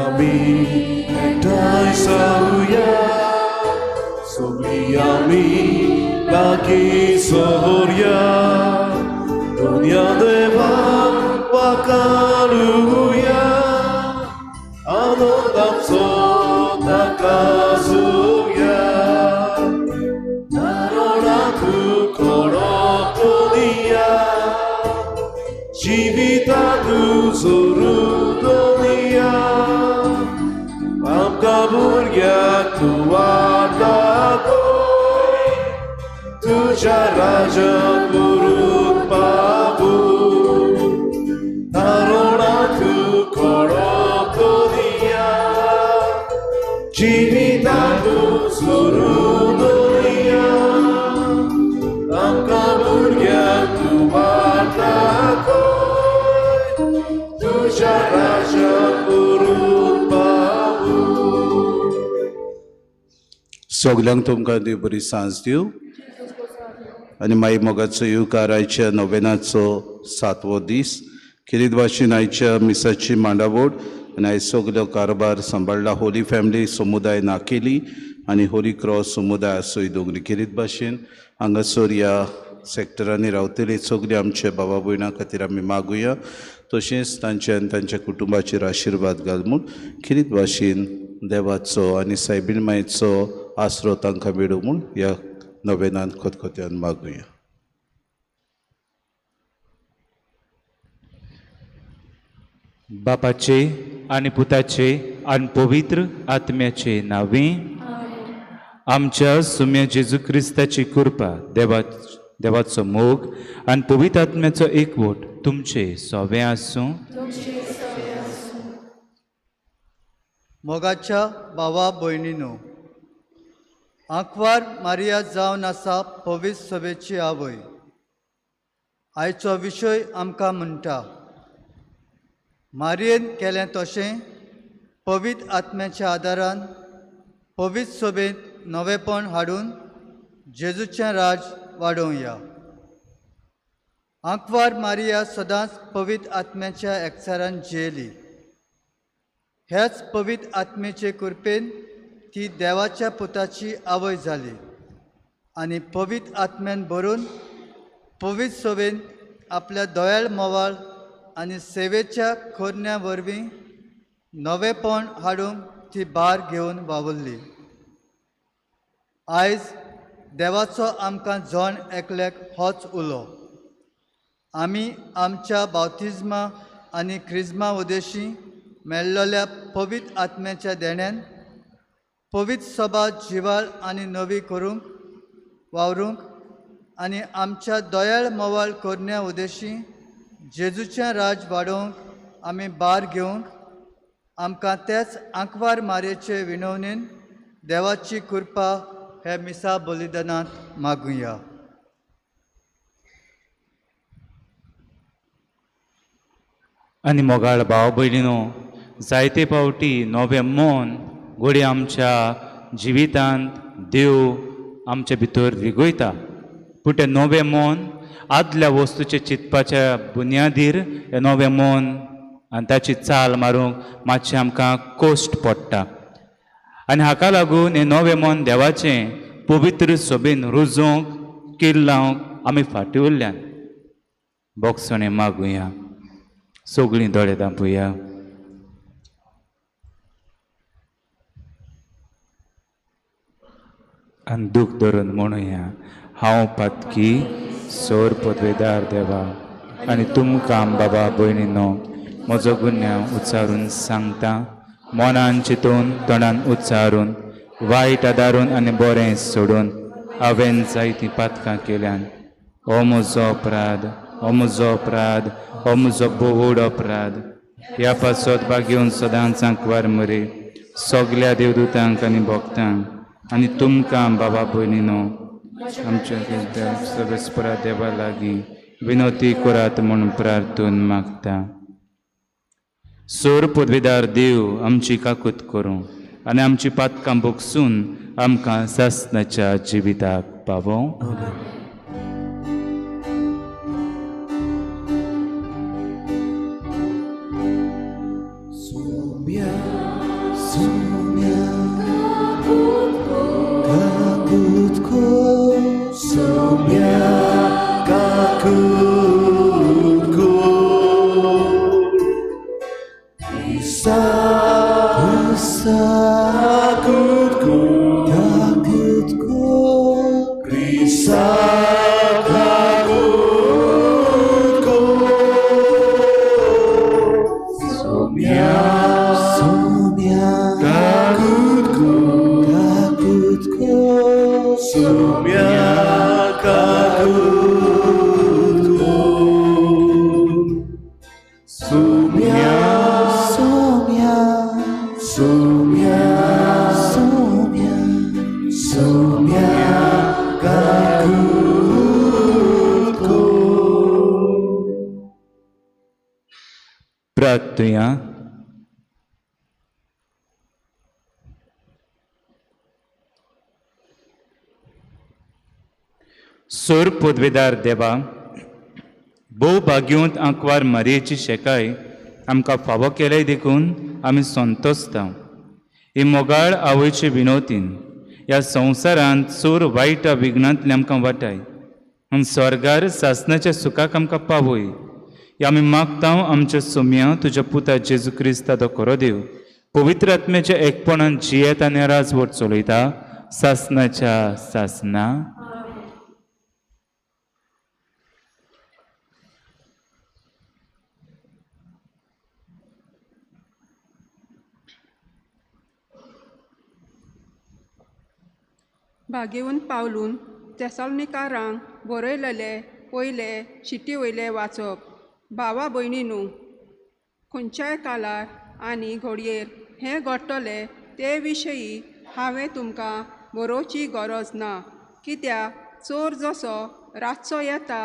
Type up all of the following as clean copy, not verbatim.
আমি একটাই সাউয়া ছবি আমি লাগি সহরিয়া দুনিয়া দেবা পাকারুয়া আনন্দম সোতাকাজুয়া 나로라도 걸어보니야 집이다도 소르도니야 맘가불야 구하다고 두자라져 부른바부 나로라도 걸어보니야 집이다도 소르도니야 맘가불야 구하다고 두자라져 부른바부 सगळ्यांक तुमकां देव बरी सांज दिवं आनी मागीर मोगाचो युवकार आयच्या नोवेनाचो 7वो दीस किरीत भाशेन आयच्या मिसाची मांडावळ आनी आयज सगळो कारभार सांबाळला होली फॅमिली समुदाय नाकेली आनी होली क्रॉस समुदाय आसोय दोंगरी किरीत भाशेन हांगासर ह्या सॅक्टरांनी रावतली सगळीं आमच्या भावा भयणां खातीर आमी मागुया तशेंच तांचे आनी तांच्या कुटुंबाचेर आशिर्वाद घाल म्हूण किरीत भाशेन देवाचो आनी सायबीण मायेचो आसरो तांकां मेळूं म्हूण ह्या नोवेनान खतखत्यान मागुया. बापाचे आनी पुताचे आनी पवित्र आत्म्याचे नांवे आमच्या सुम्य जेजू क्रिस्ताची कृपा देवाचो मोग आनी पवित्र आत्म्याचो एकवट तुमचे सोबे आसूं. मोगाच्या भावा भयणीनो आंकवार मारिया जावन आसा पवित्र सभेची आवय. आयचो विशय आमकां म्हणटा मारयेन केलें तशें पवित्र आत्म्याच्या आदारान पवित्र सभेंत नवेपण हाडून जेजूचें राज वाडोवया. आंकवार मारिया सदांच पवित्र आत्म्याच्या एकचारान जियेली. हेच पवित्र आत्मेचे कृपेन ती देवाच्या पुताची आवय जाली आनी पवित्र आत्म्यान भरून पवित्र सभेन आपल्या दोयाळ मोवाळ आनी सेवेच्या खोरण्या वरवीं नवेपण हाडूंक ती भार घेवन वावुरली. आयज देवाचो आमकां जण एकल्याक होच उलो. आमी आमच्या बावतिजमा आनी क्रिजमा उदेशी मेळ्ळल्या पवित्र आत्म्याच्या देण्यान पवित्र सभा जिवाळ आनी नवी करूंक वावरूंक आनी आमच्या दोयाळ मोवाळ कोरण्या उदेशी जेजूचें राज वाडोवंक आमी भार घेवंक आमकां तेच आंकवार मारयेचे विणवणेन देवाची कृपा हे मिसा बलिदानांत मागुया. आनी मोगाळ भाव भयणीनो जायते फावटी नवें मन घोडी आमच्या जिवितांत देव आमचे भितर रिगयता पूण तें नवें मन आदल्या वस्तूचे चिंतपाच्या बुनयादीर हें नवें मन आनी ताची चाल मारूंक मातशें आमकां कोश्ट पडटा आनी हाका लागून हें नवें मन देवाचें पवित्र सभेन रुजोवंक कील लावंक आमी फाटीं उरल्यान बोगसणें मागुया. सगळीं दोळे धांपुया. आनी दूख धरून म्हणुया हांव पातकी सोर पदवेदार देवा आनी तुमकां बाबा भयणीनो म्हजो गुन्यांव उच्चारून सांगता मनान चिंतून तोंडान उच्चारून वायट आदारून आनी बरें सोडून हांवें जायतीं पातकां केल्यान हो म्हजो अपराध हो म्हजो अपराध हो म्हजो बोवड अपराध. ह्या पासत घेवन सदांच आंकवार मरे सगल्या देवदूतांक आनी भक्तांक आनी तुमकां बाबा भयणीनो आमच्या सर्वेस्परा देवा लागीं विनोती करात म्हूण प्रार्थून मागता. सोर पदवीदार देव आमची काकूत करूं आनी आमची पातकां भोगसून आमकां सासणाच्या जिविताक पावों. Yeah. प्रार्थुया. सोर पदवेदार देवा, भोव भाग्योंत आंकवार मारयेची शेकाय आमकां फावो केल्याय देखून आमी संतोसता. ही मोगाळ आवयचे विनोतीन ह्या संवसारांत चोर वायट विघ्नांतले आमकां वाटाय आनी स्वर्गार सासणाच्या सुखाक आमकां पावय. हे आमी मागता आमच्या सोम्या तुज्या पुता जेजू क्रिस्ता तो खरो देव पवित्र आत्म्याच्या एकपणान जियेत आनी राजवट चलयता सासणाच्या सासना. भाग्यवन पावलून तेसालनिकारांक बरयलेले पयले शिटी वयले वाचप. भावा भयणीनू, खंयच्याय कालार आनी घडयेर हें घडटलें ते विशयी हांवें तुमकां बरोवची गरज ना, कित्याक चोर जसो रातचो येता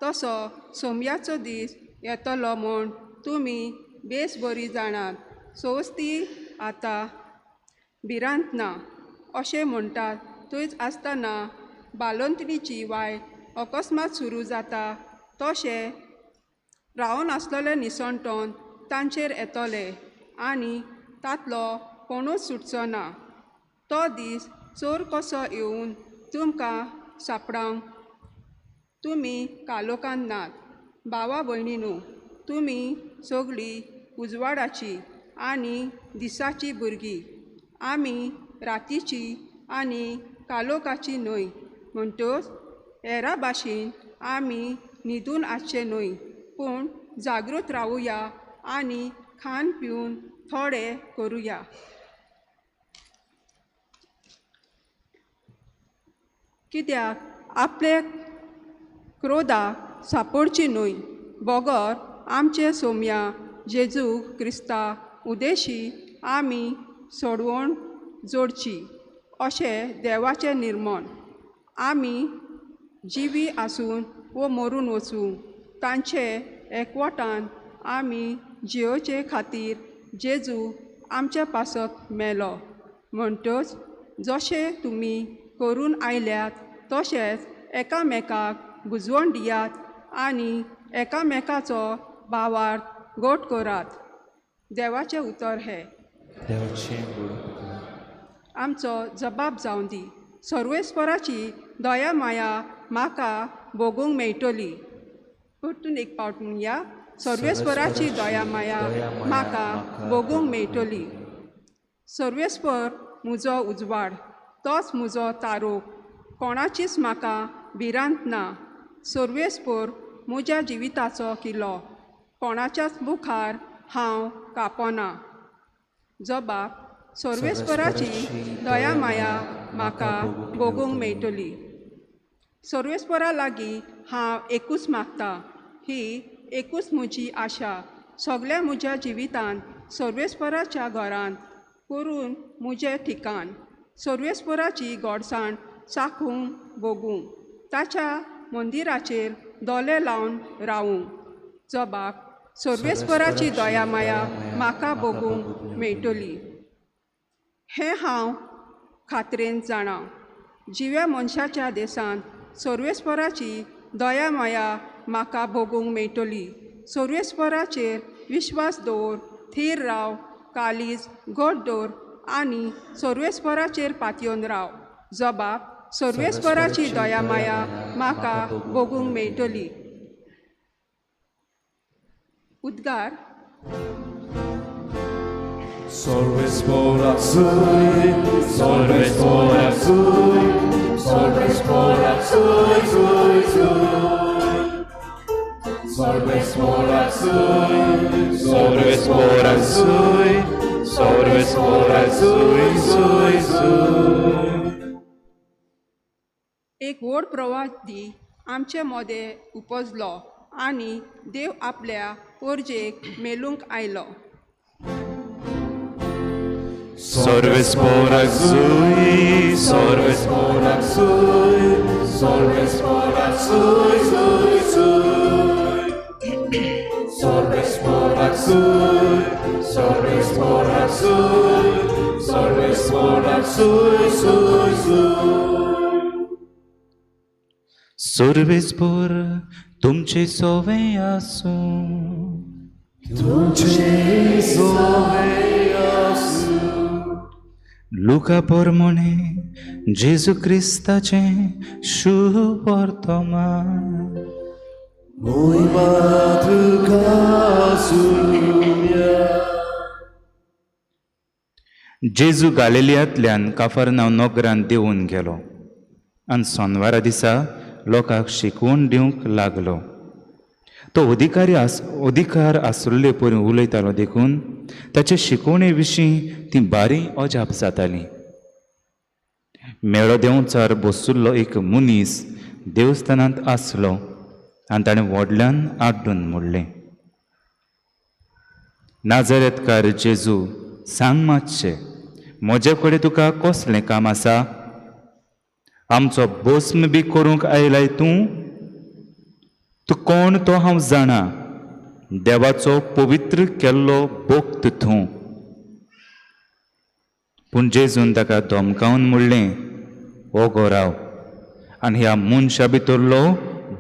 तसो सोमयाचो दीस येतलो म्हूण तुमी बेस बरी जाणात. सोस्ती आतां भिरांत ना अशें म्हणटात, थंयच आसतना बालोंतणीची वायट अकस्मात सुरू जाता तशें रावन आसलेले निसणटोन तांचेर येतले आनी तातलो कोणूच सुटचो ना. तो दीस चोर कसो येवन तुमकां सापडांक तुमी कालोखान नात. भावा भयणीनू, तुमी सगळीं उजवाडाची आनी दिसाची भुरगीं. आमी रातीची आनी कालोखाची न्हय, म्हणटच हेरा भाशेन आमी न्हिदून आसचे न्हय, पूण जागृत रावुया आनी खान पिवन थोडे करुया. कित्याक आपले क्रोधाक सांपडची न्हय, बोगोर आमचे सोम्या जेजू क्रिस्ता उदेशी आमी सोडवण जोडची अशें देवाचें निर्मण. आमी जिवी आसून वो मरून वचूं तांचे एकवटान आमी जियोचे खातीर जेजू आमच्या पासत मेलो. म्हणटच जशें तुमी करून आयल्यात तशेंच एकामेकाक बुजवण दियात आनी एकामेकाचो भावार्थ गोट करात. देवाचें उतर हे आमचो जबाब जावन दी. सर्वेस्पराची दया माया म्हाका भोगूंक मेळटली. परतून एक पावट म्हणया, सर्वेस्पराची दया माया म्हाका भोगूंक मेळटली. सर्वेस्पर म्हजो उजवाड, तोच म्हजो तारो, कोणाचीच म्हाका भिरांत ना. सर्वेस्पर म्हज्या जिविताचो किल्लो, कोणाच्याच मुखार हांव कापोना. जबाब, सर्वेस्पराची दया माया म्हाका भोगूंक मेळटली. सर्वेस्परा लागीं हांव एकूच मागता, ही एकूच म्हजी आशा, सगळ्या म्हज्या जिवितांत सर्वेस्पराच्या घरांत करून म्हजें ठिकाण, सर्वेस्पराची गोडसाण चाखूंक भोगूंक, ताच्या मंदिराचेर दोले लावन रावूंक. जबाब, सर्वेस्पराची दया माया म्हाका भोगूंक मेळटली. हें हांव खात्रेन जाणां. जिव्या मनशाच्या देसांत सर्वेस्पराची दया माया म्हाका भोगूंक मेळटली. सर्वेस्पराचेर विश्वास दवर, थीर राव, कालीज घट दवर आनी सर्वेस्पराचेर पातयेवन राव. जबाब, सर्वेस्पराची दया माया म्हाका भोगूंक मेळटली. उद्गार. Sorvespora sui, sorvespora sui, sorvespora sui, sui, sui. Sorvespora sui, sorvespora sui, sorvespora sui, sui, sui. एक व्हड प्रवादी आमचे मदें उपजलो आनी देव आपल्या पोरजेक मेलूंक आयलो. Sorves porak sui, sorves porak sui, sorves porak sui, sui, sui. Sorves porak sui, sorves porak sui, sorves porak sui, sui, sui. सर्वेस्पर तुमचे सोवे आसूं. Tuce soveasu, लुका पोरमोणे जेजू क्रिस्ताचें सुवर्तमान. muy madrugasunia. जेजू गालिलियांतल्यान काफरनाव नगरांत देंवून गेलो आनी सोनवारा दिसा लोकांक शिकवण दिवंक लागलो. तो अधिकार आसले परी उलयतालो देखून ताचे शिकवणे विशीं ती बारी अजाप जाताली. मेळो देंवचार बशिल्लो एक मनीस देवस्थानांत आसलो आनी ताणें व्हडल्यान आड्डून म्हणलें, नाजरेतकार जेजू, सांग मातशें, म्हजे कडेन तुका कसलें काम आसा? आमचो भस्म बी करूंक आयलाय तूं? तूं कोण तो हांव जाणा. देवाचो पवित्र केल्लो भक्त तूं. पूण जेजून ताका धमकावन म्हणलें, ओगो राव आनी ह्या मनशा भितरलो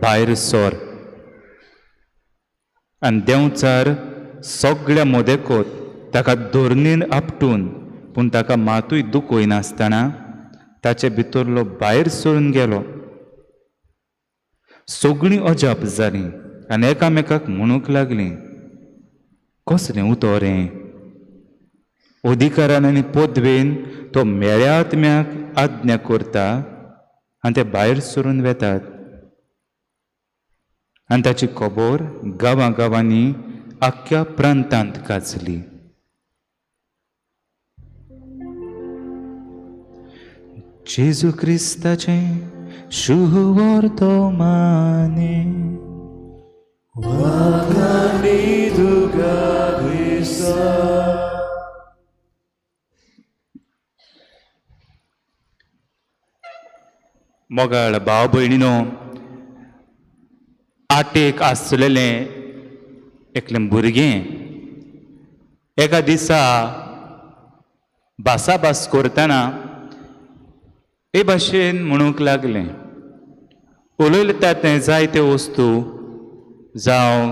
भायर सर. आनी देंवचार सगळ्या मोदेकोत ताका धोरणीन आपटून पूण ताका मातूय दुखोय नासतना ताचे भितरलो भायर सरून गेलो. सगळीं अजाप जालीं आनी एकामेकाक म्हणूंक लागलीं, कसलें उतर हें? अधिकारान आनी पदवेन तो मेळ्या आत्म्याक आज्ञा करता आनी ते भायर सरून वेतात. आनी ताची खबर गांवांनी आख्ख्या प्रांतांत गाजली. जेजू क्रिस्ताचें सुवर्तमाने. Wakani duga Krista. मोगाळ भाव भयणीनो, आटेक आसलेलें एकलें भुरगें एका दिसा भासाभास करतना हे भाशेन म्हणूंक लागलें, उलयता तें जायते वस्तू जावं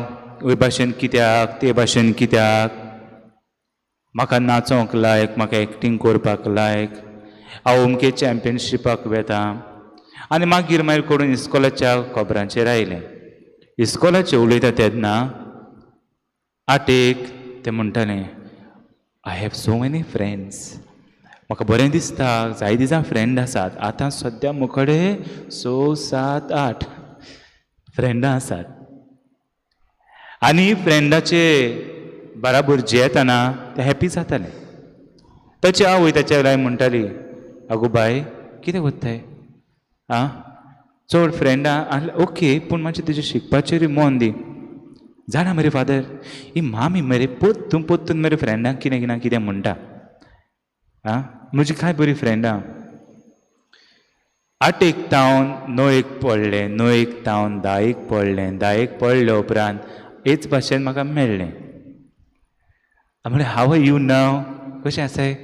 हे भाशेन कित्याक ते भाशेन कित्याक, म्हाका नाचोंक लायक, म्हाका एक्टींग करपाक लायक, हांव अमके चॅम्पियनशिपाक वेता. आनी मागीर करून इस्कॉलाच्या खबरांचेर आयलें. इस्कॉलाचें उलयता तेन्ना आटेक ते म्हणटालें, I have so many friends. म्हाका बरें दिसता, जायते दिसां फ्रेंड आसात. आतां सद्या मुखाडे 6, 7, 8 फ्रेंडां आसात. आनी फ्रेंडाचे बराबर जेयतना ते हॅपी जाताले. ताची आवय ताच्या लाय म्हणटाली, आगो बाय कितें कोत्ताय? आं चड फ्रेंडां ओके, पूण मातशें तुजें शिकपाचेरूय मन दी. जाणा मरे फादर, ही मामी मरे पोत्तून मरे फ्रेंडांक कितें म्हणटा. आं म्हजी कांय बरी फ्रेंडां. 8 तावन 9 पडलें, 9 तावन 10 पडलें, 10 पडले उपरांत हेच भाशेन म्हाका मेळ्ळें. म्हळें हाव आर यू नाव, कशें आसाय?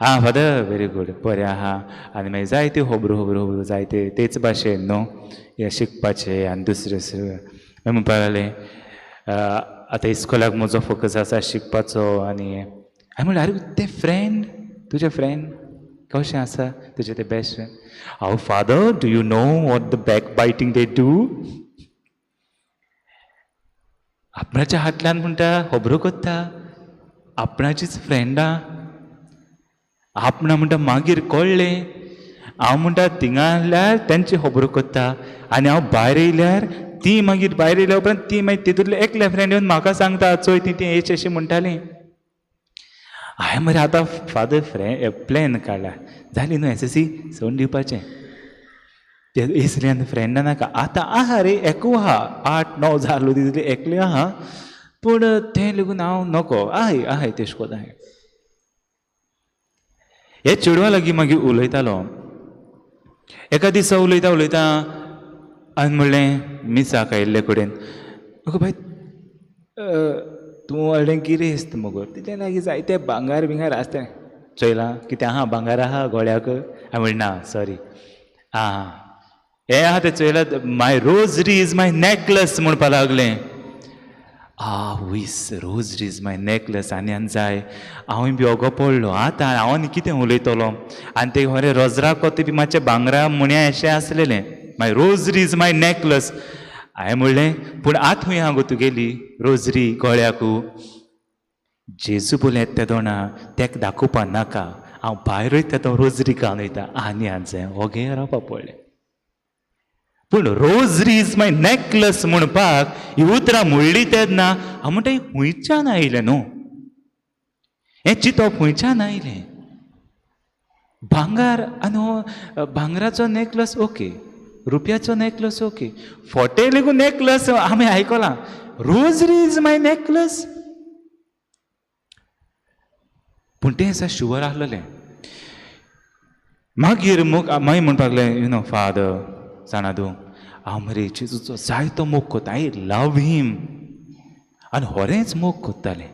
आं फादर वेरी गूड, बरें आहा. आनी मागीर जायते होबरू जायते तेच भाशेन न्हू हें शिकपाचें आनी दुसरें मागीर म्हणपाक लागलें, आतां इस्कॉलाक म्हजो फोकस आसा शिकपाचो. आनी हांवें म्हणलें, आरे ते फ्रेंड, तुजे फ्रेंड कशें आसा तुजें ते बेस्ट फ्रेंड? हांव father, do you know what the backbiting they do? आपणाच्या हातल्यान म्हणटा होबरो कोत्ता, आपणाचीच फ्रेंडां. आपणा म्हणटा मागीर कळ्ळें, हांव म्हणटा थिंगा आसल्यार तेंची होबरो कोत्ता आनी हांव भायर येयल्यार ती मागीर भायर येयल्या उपरांत ती मागीर तितूंतले एकले फ्रेंड येवन म्हाका सांगता, चोय ती एच अशी म्हणटाली. हांवें मरे आतां फादर प्लॅन काडला, जाली न्हू SSC सोडून दिवपाचें. ते इसल्यान फ्रेंडां नाका, आतां आहा रे एकू आहा, 8, 9 जालो तितूंतले एकले आहा. पूण तें लागून हांव नको आहाय तेश कोन आहाय. हे चेडवा लागीं मागीर उलयतालो. एका दिसा उलयता आनी म्हणलें मिसाक आयिल्ले कडेन म्हाका बाय तूं व्हडलें गिरेस्त मगो तुजे लागीं जायते भांगार बिंगार आसता चोयलां कितें आहा भांगार आहा गोळ्याक. हांवें म्हणलें ना सॉरी हे आहा तें चोयलां माय रोजरी इज माय नेकलेस म्हणपा लागलें. वयस रोजरी इज माय नेकलेस आनी जाय हांवूय बी ओगो पडलो आतां हांव आनी कितें उलयतलो आनी ते खरें रोजरा कोते बी मातशें भांगरा मुण्या अशें आसलेलें माय रोजरी इज माय नेकलेस. हांवें म्हणलें पूण आतां खंय आहा गो तुगेली रोजरी गोळ्याकू. जेजू बोले येता दोना तेका दाखोवपा नाका हांव भायर वयता तो रोजरी घालून वयता आनी जाय ओगे रावपा पडलें. पूण रोजरी इज माय नेकलेस म्हणपाक ही उतरां म्हणली तेन्ना हांव म्हणटा ही खुंयच्यान आयलें न्हू. हें चिंतप खुंयच्यान आयलें. भांगार आनी हो भांगराचो नेकलेस ओके रुपयाचो नेकलेस ओके फोटे लेगून नेकलेस आमी आयकलां रोजरी इज माय नेकलेस. पूण तें दिसा शुवर आहलेलें. मागीर मागीर म्हणपाक लागलें यू नो फादर जाणा तूं हांव मरे जेजूचो जायतो मोग कोत्ता आय लव हिम आनी होरेंच मोग कोत्तालें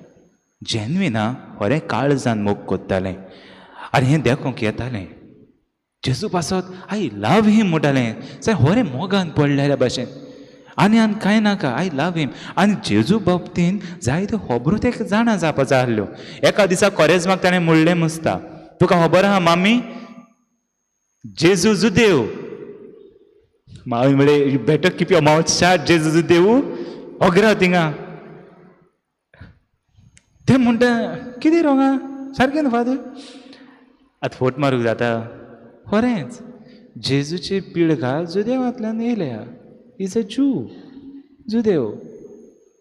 जेन्युइन होरें काळजान मोग कोत्तालें आनी हें देखूंक येतालें. जेजू पासत आय लव हिम म्हणटालें जाय होरें मोगान पडलेल्या भाशेन आनी कांय नाका आय लव हिम. आनी जेजू बाबतीन जायत्यो खबरो तेका जाणा जावपा जाय आसल्यो. एका दिसा कोरेजमाक ताणें म्हणलें मुस्ता तुका खबर आहा मामी जेजू जुदेव. मामी म्हळे you better keep your mouth shut जेजू जुदेव ओगरा थिंगा. ते म्हणटा कितें रोंगा सारकें न्हू फादर. आतां फोट मारूंक जाता खरेंच जेजूची पिळगा जुदेवांतल्यान येयल्या इज अ जू जुदेव.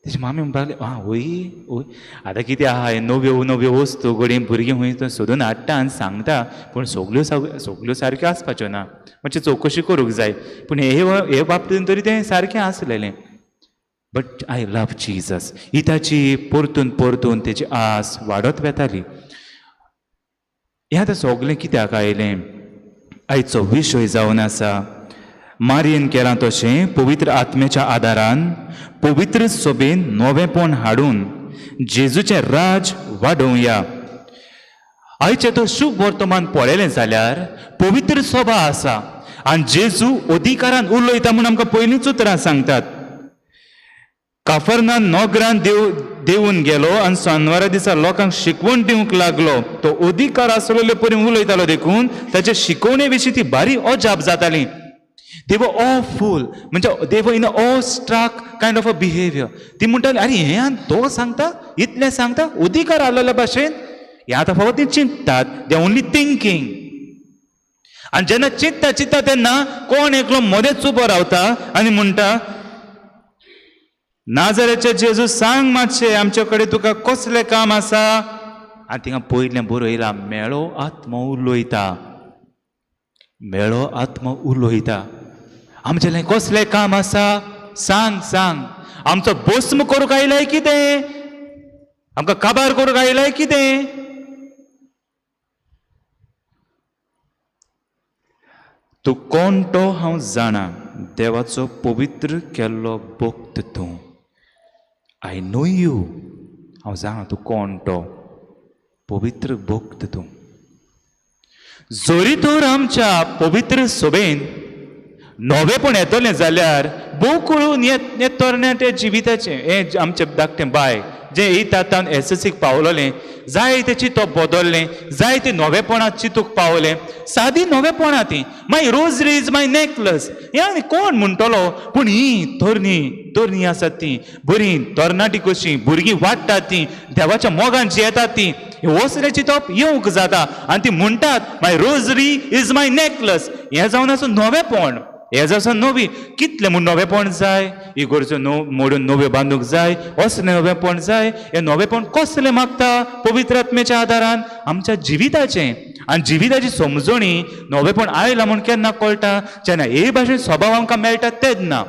तेजी मामी म्हणपाक लागली वय आतां कितें आहा हे नव्यो नव्यो वस्तू घडये भुरगीं खंय सोदून हाडटा आनी सांगता पूण सगल्यो सारक्यो आसपाच्यो ना मातशी चवकशी करूंक जाय. पूण हे बाबतीन तरी तें सारकें आसलेलें. बट आय लव जिजस ही ताची परतून परतून तेजी आस वाडत वेताली. हें आतां सगलें कित्याक आयलें आयचो विशय जावन आसा. मारयेन केलां तशें पवित्र आत्म्याच्या आदारान पवित्र सोबेन नवेपण हाडून जेजूचें राज वाडोवया. आयचें तो शुभ वर्तमान पळयलें जाल्यार पवित्र सोबा आसा आनी जेजू अधिकारान उलयता म्हूण आमकां पयलींच उतरां सांगतात. काफरनान नोगरान देवून गेलो आनी शेनवारा दिसा लोकांक शिकवण दिवंक लागलो. तो अधिकार आसलेले परी उलयतालो देखून ताचे शिकवणे विशीं ती बारी अजाप जाताली. दे वर ऑफूल म्हणजे they were in a awestruck kind of a behaviour. ती म्हणटाली अरे हें आनी तो सांगता इतलें सांगता अधिकार आसलेल्या भाशेन. हें आतां फकत ती चिंततात दे ओन्ली थिंकींग. आनी जेन्ना चिंतता तेन्ना कोण एकलो मदेंच उबो रावता आनी म्हणटा नाजारेचे जेजू सांग मातशें आमचे कडेन तुका कसलें काम आसा. आनी थिंगा पयलें बरयलां मेळो आत्मो उलयता. मेळो आत्मो उलयता. आमचें कसलें काम आसा सांग सांग. आमचो भस्म करूंक आयलाय कितें आमकां काबार करूंक आयलाय कितें. तूं कोण तो हांव जाणा देवाचो पवित्र केल्लो भक्त तूं. आय नो यू हांव जाणा तूं कोण तो पवित्र भक्त तूं. जोरी तर आमच्या पवित्र सोबेन नवेपण येतलें जाल्यार भोव कळून हे तरणाटे जिविताचें हें आमचें धाकटें बाय जें इतान एसएसीक पावलोलें जाय तें चिंतप बदललें जाय तें नवेपणांत चिंतूंक पावलें. सादी नवेपणां ती मागीर रोजरी इज माय नेकलेस हें आनी कोण म्हणटलो. पूण ही तरणी आसात ती बरीं तरणाटी कशीं भुरगीं वाडटात तीं देवाच्या मोगान जियेतात तीं वसलें चिंतप येवंक जाता आनी ती म्हणटात माय रोजरी इज माय नेकलेस. हें जावन आसूं नवेपण. हें जावन नवी कितलें म्हूण नवेपण जाय. इगोर्जो मोडून नव्यो बांदूंक जाय असलें नवेपण जाय. हें नवेपण कसलें मागता पवित्र आत्म्याच्या आदारान आमच्या जिविताचें. आनी जिविताची समजणी नवेपण आयलां म्हूण केन्ना कळटा जेन्ना हे भाशेन स्वभाव आमकां मेळटा तेन्ना.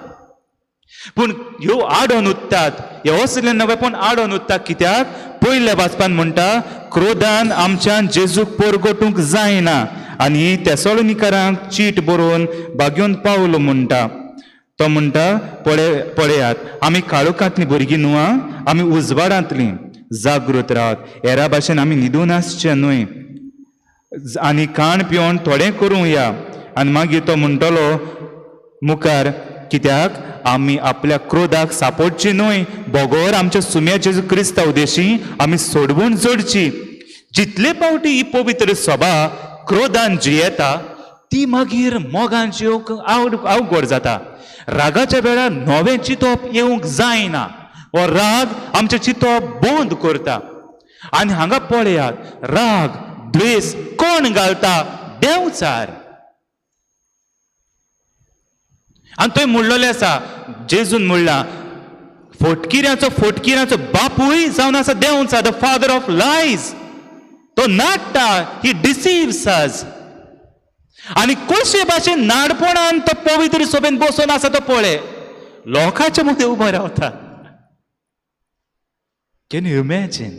पूण ह्यो आडोन उत्तात हे असले नवेपण आडोन उत्ता कित्याक पयल्या वाचपान म्हणटा क्रोधान आमच्यान जेजूक परगटूंक जायना आनी तेसोलोनिकारांक चीट बरोवन बागेवन पावलो म्हणटा. तो म्हणटा पळयात आमी काळोखांतली भुरगीं न्हू आमी उजवाडांतलीं जागृत रावत हेरा भाशेन आमी न्हिदून आसचे न्हय आनी काण पिवन थोडें करूं या. आनी मागीर तो म्हणटलो मुखार कित्याक आमी आपल्या क्रोधाक सांपडची न्हय बोगोर आमच्या सुम्या जेजू क्रिस्तांव देशी आमी सोडवून जोडची. जितले फावटी ही पवित्र सभा क्रोधान जियेता ती मागीर मोगान जियोवंक अवघड जाता. रागाच्या वेळार नवें चिंतप येवंक जायना हो राग आमचें चिंतप बंद करता. आनी हांगा पळयात राग द्वेष कोण घालता देंवचार. आनी थंय म्हणलेलें आसा जेजून म्हणला फोटकिऱ्याचो बापूय जावन आसा देंवचार द फादर ऑफ लायज. तो नाडटा ही डिसिव्स अस. आनी कशे भाशेन नाडपणान तो पवित्र सभेन बसून आसा तो पळय लोकांच्या मदीं उबो रावता. कॅन यू इमॅजिन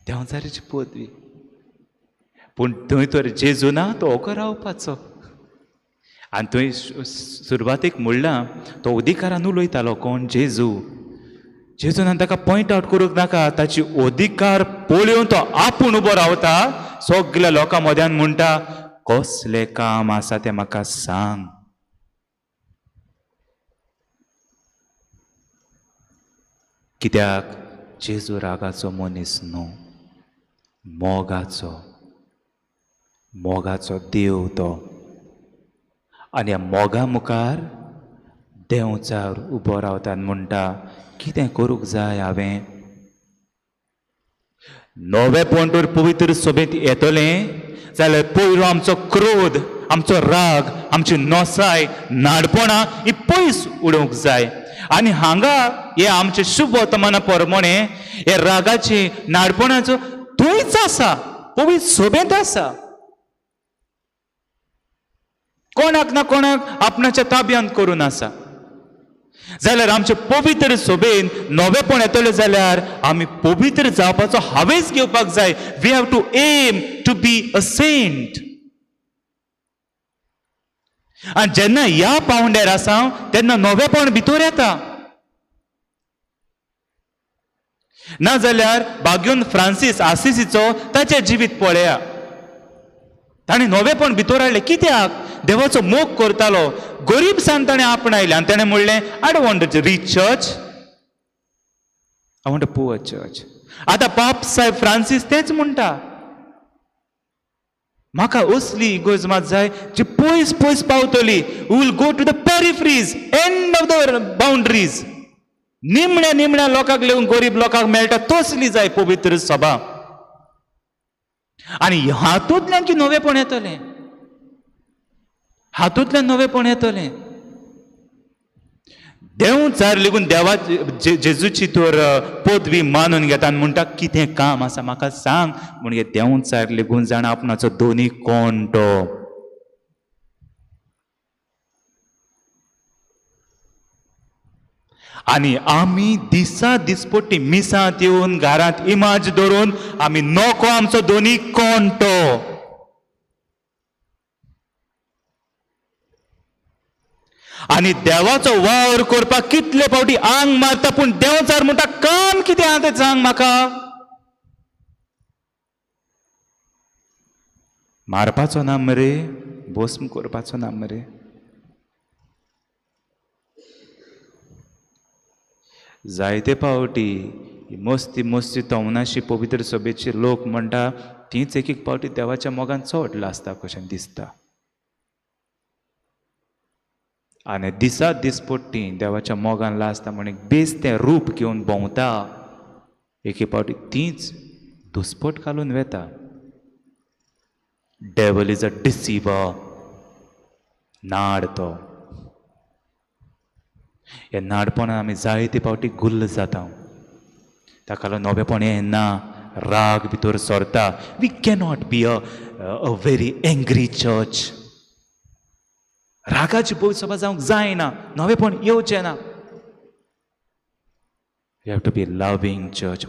देंवचाराची पदवी. पूण थंय तर जेजू ना तो ओको रावपाचो. आनी थंय सुरवातेक म्हणलां तो अधिकारान उलयतालो कोण जेजू. जेजून ताका पॉयंट आवट करूंक नाका ताची अधिकार पळोवन तो आपूण उबो रावता सगल्या लोकां मद्यान म्हणटा कसलें काम आसा तें म्हाका सांग. कित्याक जेजू रागाचो मनीस न्हू मोगाचो देव तो. आनी ह्या मोगा मुखार देंवचार उबो रावता आनी म्हणटा कितें करूंक जाय हांवें. नवे पॉयंटवर पवित्र सभेंत येतलें जाल्यार पयलो आमचो क्रोध आमचो राग आमची नोसाय नाडपणां ही पयस उडोवंक जाय. आनी हांगा हे आमचे शुभ वर्तमाना प्रमाणे हे रागाचे नाडपणाचो थंयच आसा पवित्र सभेंत आसा. कोणाक ना कोणाक आपणाच्या ताब्यांत करून आसा. जाल्यार आमचे पवित्र सभेन नवेपण येतले जाल्यार आमी पवित्र जावपाचो हावेस घेवपाक जाय. We have to aim to be a saint. आनी जेन्ना ह्या पावंड्यार आसा तेन्ना नवेपण भितर येता. नाजाल्यार बागेवन फ्रांसीस आसिसीचो ताचें जिवीत पळया. ताणें नवेपण भितर हाडलें कित्याक देवाचो मोग करतालो. गरीबसाण ताणें आपणायलें आनी ताणें म्हणलें I don't want a reach church I want a poor church. आतां पाप साहेब फ्रांसीस तेच म्हणटा म्हाका असली इगोइजमात जाय जी पयस पयस पावतली. We will go to the peripheries end of the boundaries. निमण्या लोकांक लेवन गरीब लोकांक मेळटा तसली जाय पवित्र सभा. आनी हातूंतल्यान की नवेपण येतलें हातूंतल्यान नवेपण येतलें. देंवचार लेगून देवा जेजूची तर पदवी मानून घेता आनी म्हणटा कितें काम आसा म्हाका सांग म्हणजे देंवचार लेगून जाणा आपणाचो दोनी कोण तो. आनी आमी दिसा दिसपट्टी मिसांत येवन घरांत इमाज धरून आमी नोको आमचो दोनी कोण तो. आनी देवाचो वावर करपाक कितले फावटी आंग मारता पूण देंवचार म्हणटा काम कितें आहा तें सांग म्हाका. मारपाचो ना मरे भस्म करपाचो ना मरे. जायते फावटी मस्ती तवनाशी पवित्र सभेचे लोक म्हणटा तीच एक फावटी देवाच्या मोगान चड लासता कशें दिसता. आनी दिसा दिसपट्टी देवाच्या मोगान लासता म्हण बेस्तें रूप घेवन भोंवता एके फावटी तीच दुस्पट घालून वेता. Devil is a डिसिवर. नाड तो. हे नाडपणान आमी जायते फावटी गुल्ल जाता. ताका लागून नवेपण येना राग भितर सरता. We cannot be a very angry church. रागाची पवित्र सभा जावंक जायना नवेपण येवचें ना. We have to be loving church.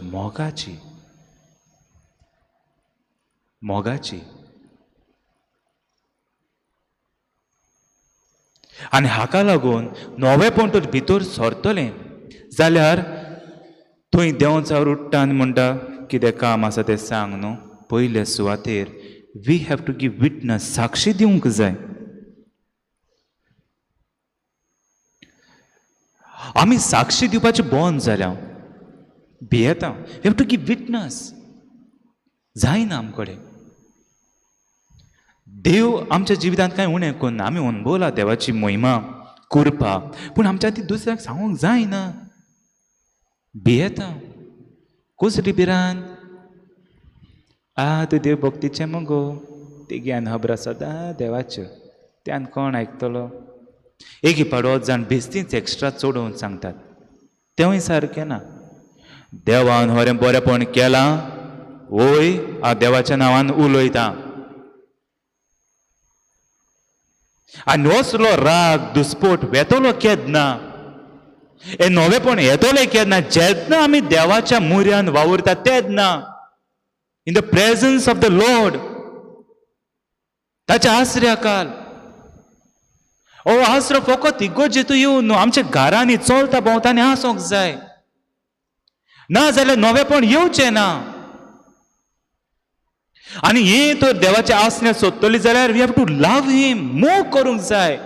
मोगाची आनी हाका लागून नवेपण तर भितर सरतलें जाल्यार थंय देंवचावर उठ्ठा आनी म्हणटा कितें काम आसा तें सांग न्हू. पयले सुवातेर we have to give witness, साक्षी दिवंक जाय. आमी साक्षी दिवपाचे बंद जाल्या भियेता. We have to give witness. जायना आमकडे. देव आमच्या जिवितांत कांय उणें करना. आमी अणभवला देवाची महिमा कृपा, पूण आमच्या ती दुसऱ्याक सांगूंक जायना. भियेता. कुसरी भिरान तूं देव भक्तीचें मगो, ते ज्ञान खबर सदां देवाच्यो, त्यान कोण आयकतलो. एक पाडो जाण बेस्तीच एक्स्ट्रा चोडोवन सांगतात, तेंवूय सारकें ना. देवान होरें बरेंपण केलां, वय हांव देवाच्या नांवान उलयतां. आनी असलो राग दुस्पोट वेतलो केन्ना, हे नवेपण येतले केन्ना जेन्ना आमी देवाच्या मुर्यान वावुरता तेन्ना. In the presence of the Lord, ताच्या आसऱ्या काल. ओ आसरो फकत इगोजेतू येवन न्हू, आमच्या घरांनी चलता भोंवतानी आसोंक जाय. ना जाल्यार नवेपण येवचें ना. आनी हें तर देवाच्या आसण्या सोदतली जाल्यार वी हॅव टू लव हिम, मोग करूंक जाय.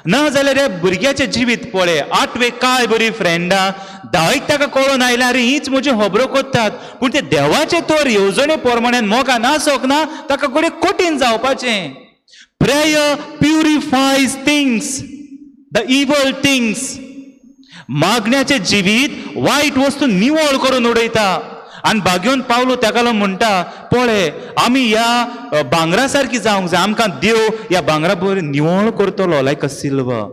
ना जाल्यार ह्या भुरग्याचें जिवीत पळय. 8वे काय बरी फ्रेंडां, 10वेक ताका कळून आयला अरे हीच म्हजी खबरो करतात, पूण ते देवाचे तर येवजणे प्रमाणें मोगान आसोंक ना, ताका कडेन कठीण जावपाचें. प्रेयर प्युरिफायज थिंग्स, द इवल थिंग्स. मागण्याचें जिवीत वायट वस्तू निवळ करून उडयता. आनी भाग्योन पावलो ताका लागून म्हणटा पळय आमी ह्या भांगरा सारकी जावंक जाय. आमकां देव ह्या भांगरा बरी निवळ करतलो लायक अ सिल्वर.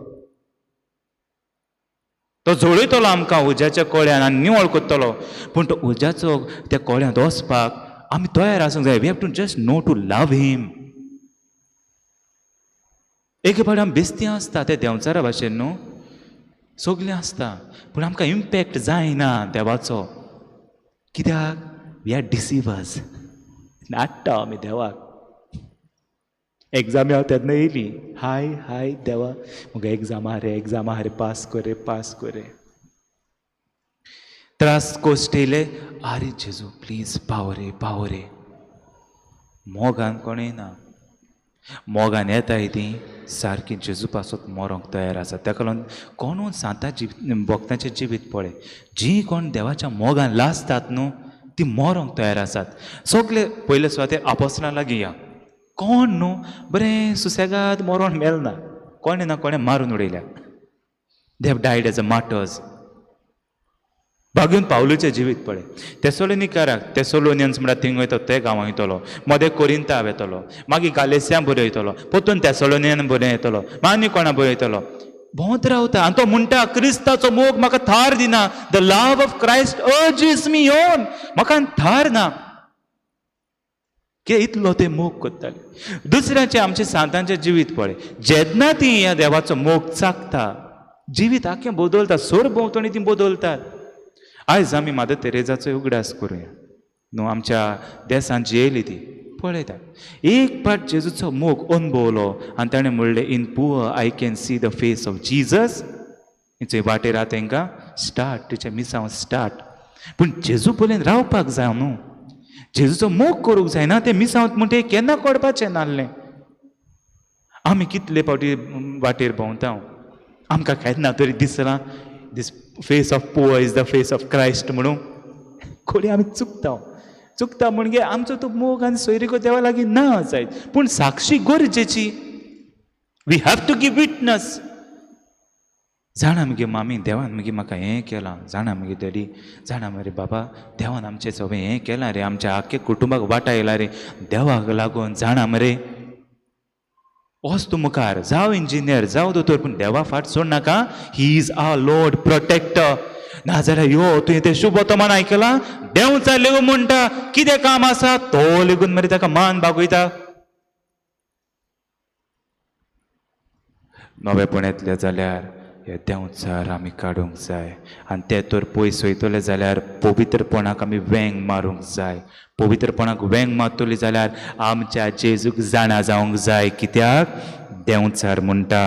तो जोडयतलो आमकां उज्याच्या कोळ्यान आनी निवळ करतलो. पूण तो उज्याचो त्या कोळ्यांत वचपाक आमी तयार आसूंक जाय. We have to just know to love him. एक फावटी आमी बेस्ती आसता त्या देंवचारा भाशेन न्हू, सगलीं आसता, पूण आमकां इम्पॅक्ट जायना देवाचो. कित्याक वी आर डिसिवर्स. नाट्टा आमी देवाक. एग्जामी हांव तेन्ना येयली, हाय हाय देवा मुगे एग्जाम आहा रे, पास कर रे. त्रास कोश्ट येयले, आरे जेजू प्लीज पाव रे. मोगान कोण येना. मोगान येताय ती सारकी जेजू पासत मरोंक तयार आसा. ताका लागून कोण सांता भक्तांचें जिवीत पळय, जीं कोण देवाच्या मोगान लासतात न्हू ती मरोंक तयार आसात. सगळे पयले सुवातेर आपोस्तलां लागीं या. कोण न्हू बरें सुसेगाद मरोन मेलना, कोणें ना कोणें मारून उडयल्या. They have died as a martyrs. भाग्यून पावलूचें जिवीत पळय. तेसोलोनियन्स म्हणटा थिंग वयता ते गांवां वयतलो, मदें कोरिंता येतलो, मागीर गालेसियां बरो येतलो, परतून तेसोलोनियन बरें येतलो, आनी कोणा बरो येतलो. भोंवत रावता आनी तो म्हणटा क्रिस्ताचो मोग म्हाका थार दिना. The love of Christ urges me on. म्हाका थार ना. के इतलो ते मोग करताले. दुसऱ्याचे आमचे सांतांचें जिवीत पळय. जेन्ना ती ह्या देवाचो मोग चाखता, जिवीत आख्खें बदलता. सोर भोंवतणी ती बदलतात. आयज आमी मादर तेरेजाचो उगडास करुया न्हू. आमच्या देसान जी येयली ती पळयता. एक पाट जेजूचो मोग अनुभवलो आनी ताणें म्हणलें in poor I can see the face of Jesus. थंय वाटेर आहा तांकां स्टार्ट, तुज्या मिसांव स्टार्ट. पूण जेजू पयलें रावपाक जाय न्हू. जेजूचो मोग करूंक जायना. तें मिसांव म्हणटा केन्ना कळपाचें नासलें. आमी कितले फावटी वाटेर भोंवता, आमकां केन्ना तरी दिसलां this face of poor is the face of Christ म्हणून. कोणी आमी चुकता म्हणजे आमचो तो मोग आनी सोयरीको देवा लागीं ना जायत. पूण साक्षी गरजेची. We have to give witness. जाणा मगे मामी देवान मगे म्हाका हें केलां, जाणा मगे डॅडी, जाणा मरे बाबा देवान आमचें सगळें हें केलां रे, आमच्या आख्खे कुटुंबाक वाटा येयला रे देवाक लागून. जाणा मरे वच तूं मुखार, जावं इंजिनियर जावं दोतोर, पूण देवा फाट सोड नाका. He is our Lord protector. नाजाल्यार यो तुवें तें शुभ वर्तमान आयकलां, देंवचा लेगून म्हणटा कितें काम आसा तो लेगून मरे ताका मान बागयता. नवेपण येतलें जाल्यार हे देंवचार आमी काडूंक जाय आनी ते तर पयस वयतले जाल्यार पवित्रपणाक आमी वेंग मारूंक जाय. पवित्रपणाक वेंग मारतली जाल्यार आमच्या जेजूक जाणा जावंक जाय. कित्याक देंवचार म्हणटा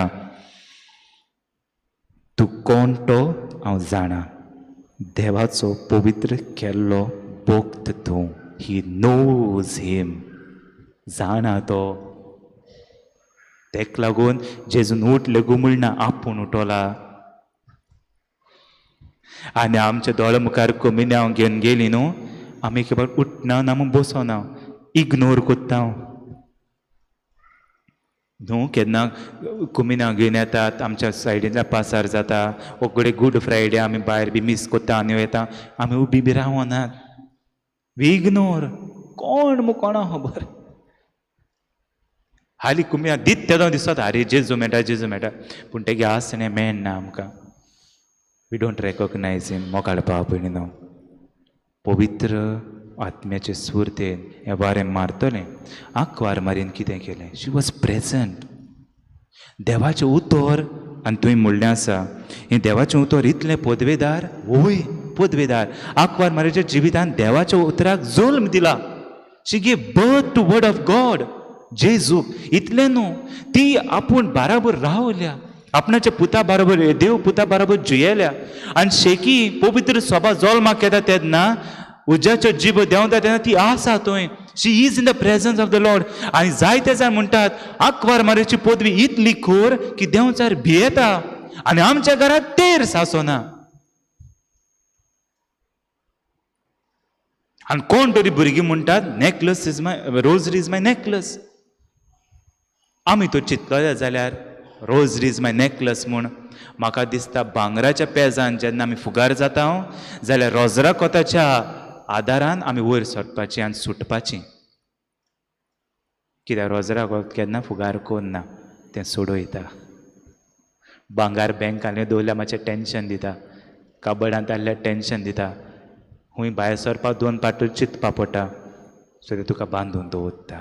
तूं कोण तो हांव जाणा. देवाचो पवित्र केल्लो भक्त तूं. ही नोज हिम. जाणा तो. तेक लागून जेजून उठले गुमळना आपूण उठोला. आनी आमच्या दोळ्या मुखार कमी हांव घेवन गेली न्हू आमी केवळ उठना ना म्हूण बसोना इग्नोर कोत्ता न्हू. केन्ना कुमिना घेवन येतात आमच्या सायडींतल्यान पासार जाता ओकडे गूड फ्रायडे आमी भायर बी मिस कोत्ता आनी येता आमी उबी बी रावनात. We ignore. कोण मू कोणा खबर. हालीं कुमिया दीत तेदो दिसता आरे जेजू मेळटा पूण तेगे आसणें मेळना आमकां. वी डोंट रेकॉग्नायज हिम. मोगाळ भाव भयणीनो, पवित्र आत्म्याचे सुर्तेन हें वारें मारतलें. आंकवार मारीन कितें केलें. शी वॉज प्रेझंट. देवाचें उतर आनी तुवें म्हणलें आसा हें देवाचें उतर इतलें पदवेदार. वय पदवेदार. आंकवार मारीच्या जिवितान देवाच्या उतराक जल्म दिला. She gave birth to word of God. जेजूक इतलें न्हू ती आपूण बाराबर रावल्या. आपणाच्या पुता बरोबर देव पुता बरोबर जुयेल्या आनी शेकी पवित्र सभा जल्माक येता तेन्ना उज्याच्यो जीब देंवता तेन्ना ती आसा थंय. She is in the presence of the Lord. आनी जायते जाण म्हणटात आंकवार मारेची पदवी इतली खोर की देंवचार भियेता आनी आमच्या घरांत तेर सासोना. आनी कोण तरी भुरगीं म्हणटात necklace is my rosary is my necklace. आमी तो चिंतलो जाल्यार रोजरी इज माय नेकलस म्हूण म्हाका दिसता भांगराच्या पेजान जेन्ना आमी फुगार जाता जाल्यार रोजरा कोताच्या आदारान आमी वयर सरपाची आनी सुटपाची. कित्याक रोजरा कोत केन्ना फुगार कोन्ना तें सोडयता. भांगार बँकांनी दवरल्यार मातशें टेन्शन दिता. काबडांत आहल्यार टेन्शन दिता. खूंय भायर सरपाक 2 पावटी चिंतपा पडटा सो तें तुका बांदून दवरता.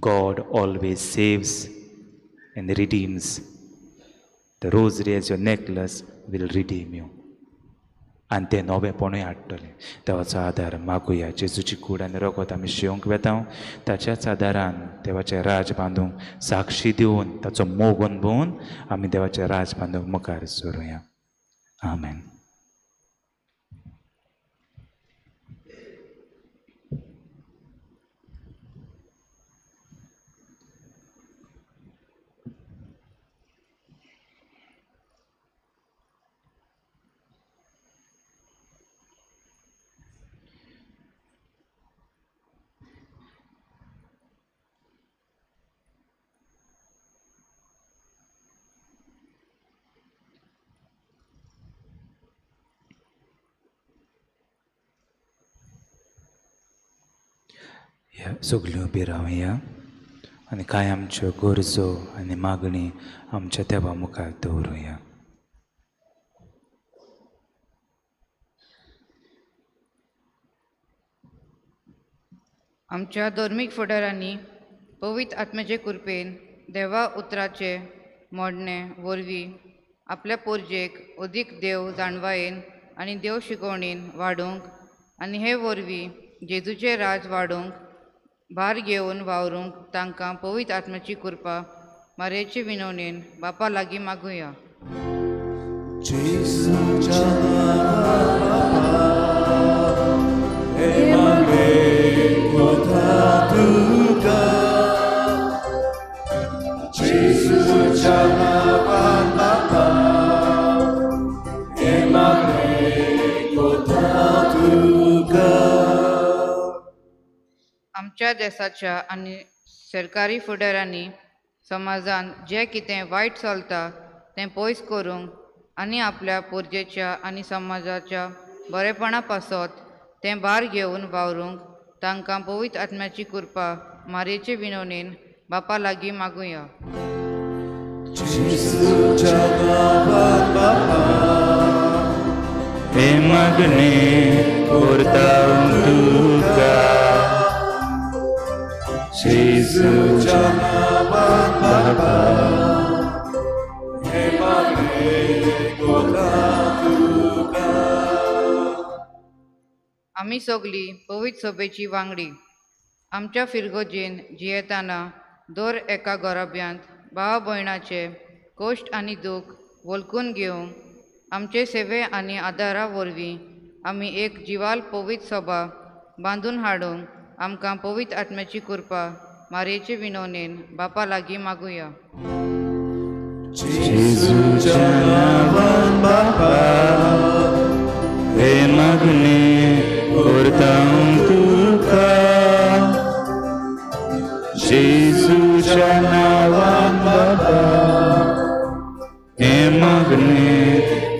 God always saves and redeems. The rosary as your necklace will redeem you. आनी तें नवेपणूय हाडटलें. देवाचो आदार मागुया. जेजूची कूड आनी रगत आमी शेवंक वेता ताच्याच आदारान देवाचें राज बांदूंक साक्षी दिवन ताचो मोग अनुभवून आमी देवाचें राज बांदूंक मुखार सरुया. आमेन. ह्या सगल्यो उबी रावया आनी कांय आमच्यो गरजो आनी मागणी आमच्या देवा मुखार दवरुया. आमच्या धर्मीक फुडाऱ्यांनी पवित्र आत्म्याचे कृपेन देवा उतराचे मोडणे वरवीं आपल्या पोरजेक अदीक देव जाणवायेन आनी देव शिकवणेन वाडूंक आनी हे वरवीं जेजूचे राज वाडूंक भार घेवन वावरूंक तांकां पवित्र आत्म्याची कृपा मारेचे विनवणेन बापा लागीं मागुया. आमच्या देशाच्या आनी सरकारी फुडाऱ्यांनी समाजान जें कितें वायट चलता तें पयस करूंक आनी आपल्या पोरजेच्या आनी समाजाच्या बरेपणा पासत तें भार घेवन वावरूंक तांकां पवित्र आत्म्याची कृपा मारेचे विनवणेन बापा लागीं मागुया. हे मागणे करता तुका जेजूच्या नांवान बापा. हे आमी सगळीं पवित्र सभेची वांगडी आमच्या फिरगोजेन जियेताना दर एका गराब्यांत भावा भयणाचे कश्ट आनी दूख वळखून घेवंक आमचे सेवे आनी आदारा वरवीं आमी एक जिवाल पवित्र सभा बांदून हाडूंक आमकां पवित्र आत्म्याची कृपा मारयेचे विनवणेन बापा लागीं मागुया. जेजूच्या नांवान बापा हे मागणे करता तुका. जेजूच्या नांवान बापा हे मागणे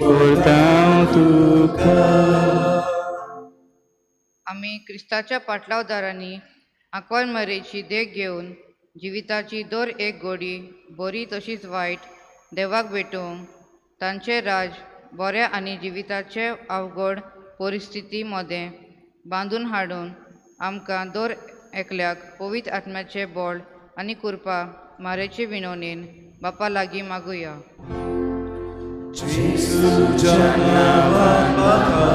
करता तुका. आमी क्रिस्ताच्या पाटलावदारांनी आंकवार मरेची देख घेवन जिविताची दर एक घोडी बरी तशीच वायट देवाक भेटोवंक तांचे राज बऱ्या आनी जिविताचे अवघड परिस्थिती मदें बांदून हाडून आमकां दर एकल्याक पवित्र आत्म्याचे बळ आनी कृपा मारयेचे विनवणेन बापा लागीं मागुया. जेजूच्या नांवान बापा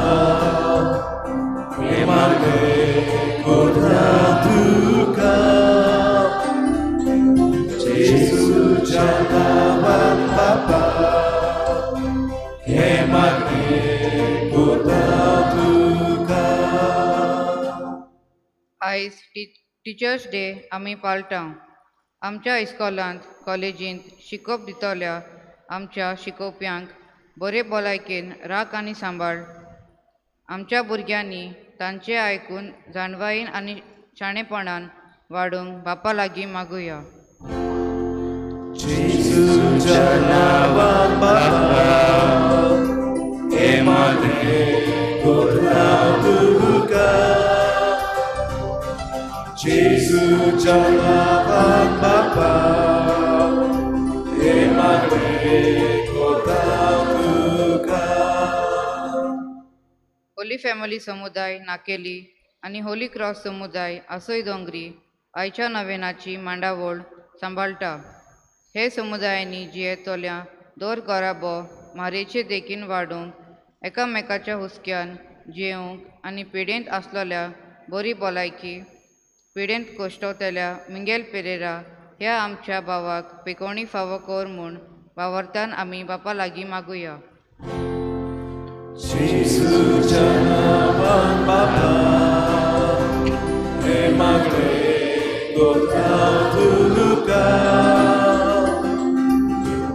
हे मागणे करता तुका. जेजूच्या नांवान बापा हे मागणे करता तुका. आयज टिचर्स डे आमी पाळटां. आमच्या इस्कॉलांत कॉलेजींत शिकोवप दितल्या आमच्या शिकोवप्यांक बरे भलायकेन राख आनी सांबाळ आमच्या भुरग्यांनी तांचे आयकून जाणवायेन आनी शाणेपणान वाडूंक बापा लागीं मागुया. जेजूच्या नांवान बापा हे मागणे करता तुका. जेजूच्या नांवान बापा हे मागणे करता तुका. होली फॅमिली समुदाय नाकेली आनी होली क्रॉस समुदाय आसय दोंगरी आयच्या नवेनाची मांडावळ सांबाळटा. हे समुदायांनी जियेतल्या दर घराबो मारयेचे देखीन वाडूंक एकामेकाच्या हुस्क्यान जियोंक आनी पिडेंत आसलेल्या बरी भलायकी पिडेंत कोश्टवतल्या मिंगेल पेरेरा ह्या आमच्या भावाक पिकोवणी फावो कर म्हूण वावरतान आमी बापा लागीं मागुया. जेजूच्या नांवान बापा हे मागणे करता तुका.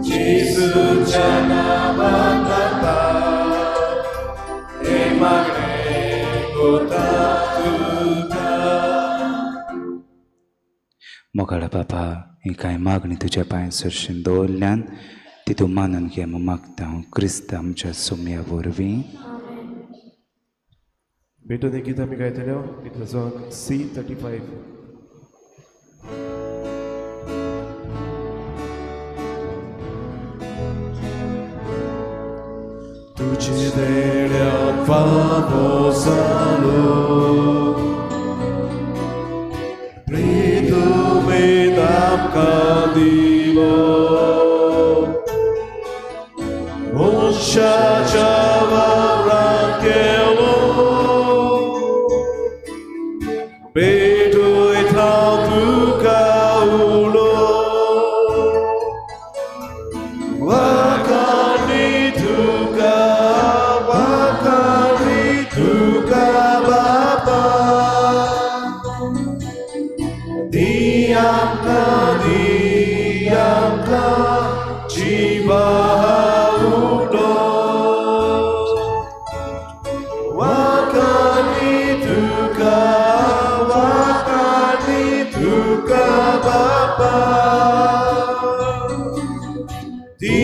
जेजूच्या नांवान बापा हे मागणे करता तुका. मोगाळा बापा ही कांय मागणी तुज्या पांय सरशीन दवरल्यान ती तूं मानून घे म्हूण मागता हांव क्रिस्त आमच्या सोम्या वरवीं. भेटून एक गीत आमी गायतल्यो. इतलो सॉंग C35. तुझे देण्यात फावो जालो प्रेतुमेन आमकां दिलो. मोक्षाच्या वावरांत गेलो भेटूयत हांव तुका उलो. वाखाणी तुका बापा. दी आमकां जिवा उलो. वाखाणी तुका बापा. दी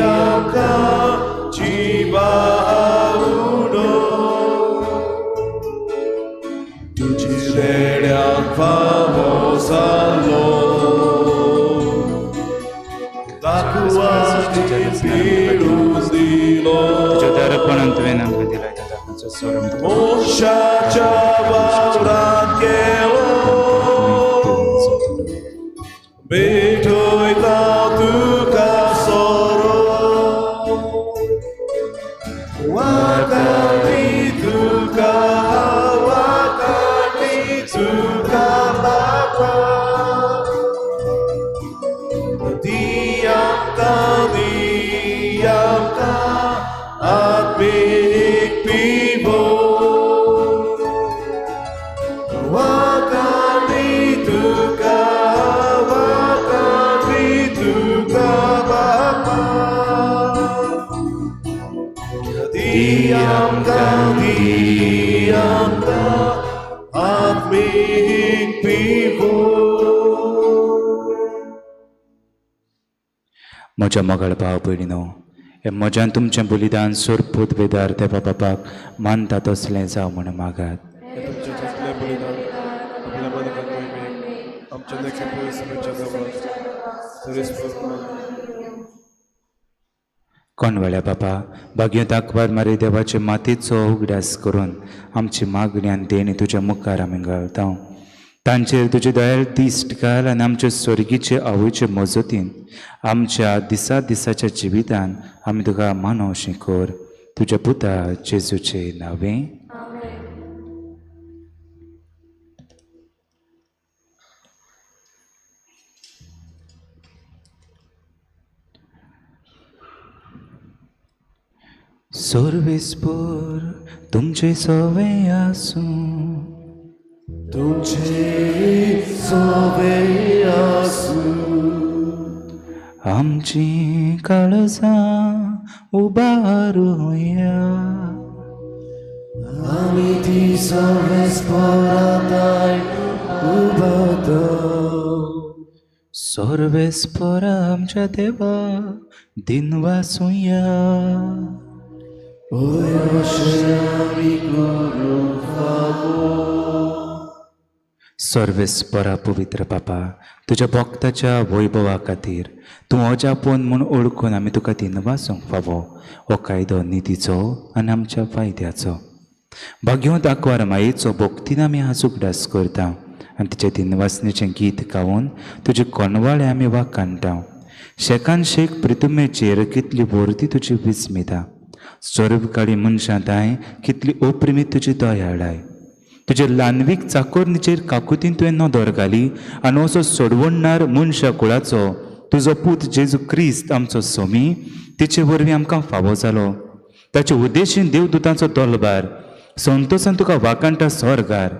आमकां जिवा उलो. तुझी रेड्याक फावो जालो दाखवाची पिडून दिलो. तुज्या दर्पणान तुवें आमकां दिलाय त्या दाखोवचो सोरम मोक्षाच्या वावरांत गेलो भेटोयता तुका सोरो. वाखाणी आत्मीक पिवो वाकावी तुका बापा दियमका आत्मीक पिवो. म्हज्या मोगाळ भाव भयणीनो, हे म्हज्यान तुमचें बलिदान सोरपूत वेदार देवा बापाक मानता तसलें जावं म्हण मागात. तुमचे जितले बलिदान आपल्या मनात आमच्या देखील पवित्र कोणवेळ्या बापा भाग्य दाखवार मारे देवाचे मातीचो उगडास करून आमची मागणी आनी देणी तुज्या मुखार आमी घालता. तांचेर तुजे दयाळ दिश्ट घाल आनी आमचे स्वर्गीचे आवयचे मजतीन आमच्या दिसाच्या जिवितान आमी तुका मानवशें कर. तुज्या पुता जेजूचे नांवें. सर्वेस्पर तुमचे सवे आसूं तुमचे सोबे आसूं आमची काळजां उबारूया. आमी ती सर्वेस्पराताय उबातो. सर्वेस्पर आमच्या देवा दिन वासूया. ओय आमी करू फावो. सर्वेस्परा पवित्र बापा, तुज्या भक्ताच्या वैभवा खातीर तूं अजापून म्हूण ओळखून आमी तुका दिनवासूंक फावो. हो कायदो नितीचो आनी आमच्या फायद्याचो. भाग्यो दाखवार मायेचो भक्तीन आमी हांसूकडास करता आनी तिच्या दिनवासनेचें गीत गावून तुजे कोणवाळे आमी वाकाणटा. शेकान शेक प्रितुमेचेर कितली वर्दी तुजी विस्मिता. स्वर्गकाळी मनशांताय कितली अप्रिमीत तुजी दयाळाय. तुजे ल्हानवीक चाकोरणीचेर काकुतीन तुवें नदर घाली आनी असो सोडवणणार मनशा कुळाचो तुजो पूत जेजू क्रिस्त आमचो सोमी तिचे वरवीं आमकां फावो जालो. ताचे उद्देशीन देवदूतांचो दलबार संतोशान तुका वाकाणटा स्वर्गार.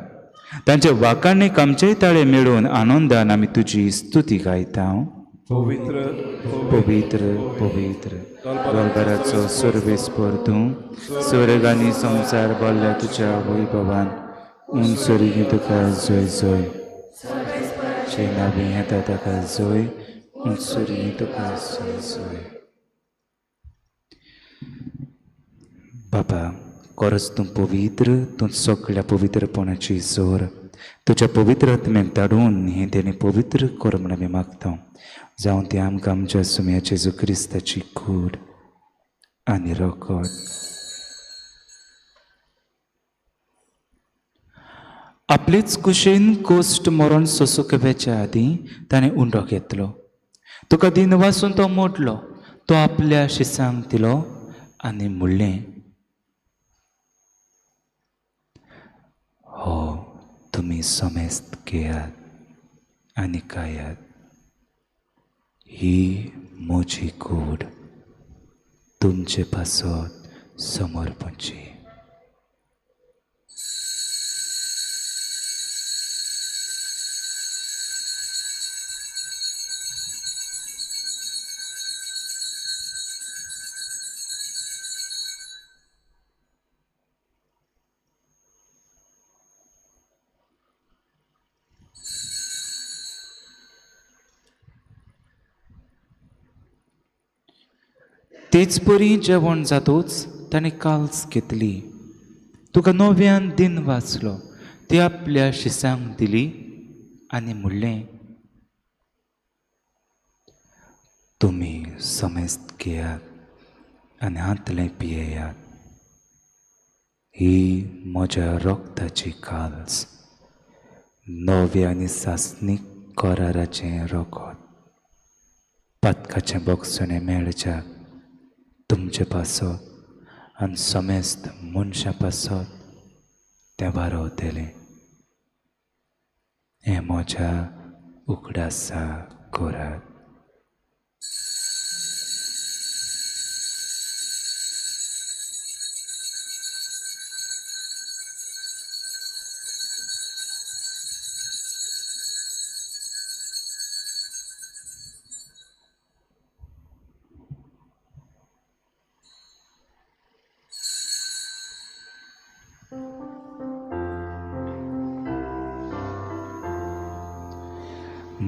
तांचे वाकाणेक आमचेय ताळे मेळून आनंदान आमी तुजी स्तुती गायता. पवित्र पवित्र पवित्र दलबाराचो सर्वेस्पर तूं स्वर्ग आनी संवसार भरल्या तुज्या वैभवान उंचरी तुका जय जय. जे नांवें येता ताका जय उंचरी तुका जय जय. बाबा खरोच तूं पवित्र, तूं सगळ्या पवित्रपणाची जोर तुज्या पवित्र आत्म्याक धाडून हें तेणी पवित्र कर म्हण आमी मागता. जावं तें आमकां आमच्या सुम्याचे जेजू क्रिस्ताची कूड आनी रोखड. आपलेच कुशेन कोश्ट मरण सोसूंक वेच्या आदीं ताणें उंडो घेतलो. तुका दिन वासून तो मोडलो. तो आपल्या शिसांक दिलो आनी म्हणलें, हो तुमी समेस्त घेयात आनी खायात. ही म्हजी कूड तुमचे पासत समर्पणची. तेच परी जेवण जातूच ताणें काल्स घेतली. तुका नव्यान दिन वाचलो. ती आपल्या शिसांक दिली आनी म्हणलें, तुमी समेस्त घेयात आनी हातलें पियेयात. ही म्हज्या रोगताची काल्स, नवे आनी सासनीक कराराचें रोगोत. पातकाचें बोगसणें मेळच्याक तुमचे पासत आनी समेस्त मनशां पासत तें वारोवतलें. हें म्हज्या उगडासा करात.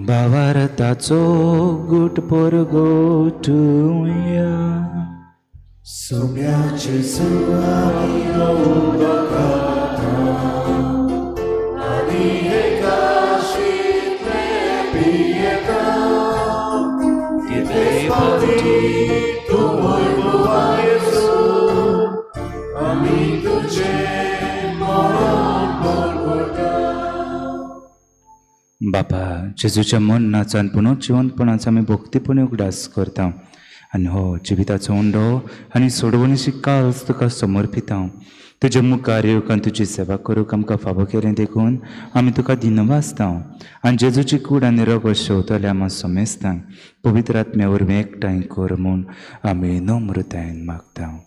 भावार्थाचो गुट पोरगो ठुया सोम्याचे सुवारी लोका आणि हे काशीतले पियेका तिथे पावी तू मोयगोवा येसू आम्ही तुझे मरण बळगोटा. बापा जेजूच्या मन नाचान पुनः जिवंतपणाचो आमी भक्तीपणे उगडास करता आनी हो जिविताचो उंडो आनी सोडवणीची काळज तुका समर्पिता. तुजे मुखार येवकान तुजी सेवा करूंक आमकां फावो केलें देखून आमी तुका दिनवासता आनी जेजूची कूड आनी रगत शेवतले आमी समेस्ता. पवित्र आत्म्या वरवीं एकठांय कर म्हूण आमी नम्रतायेन मागता.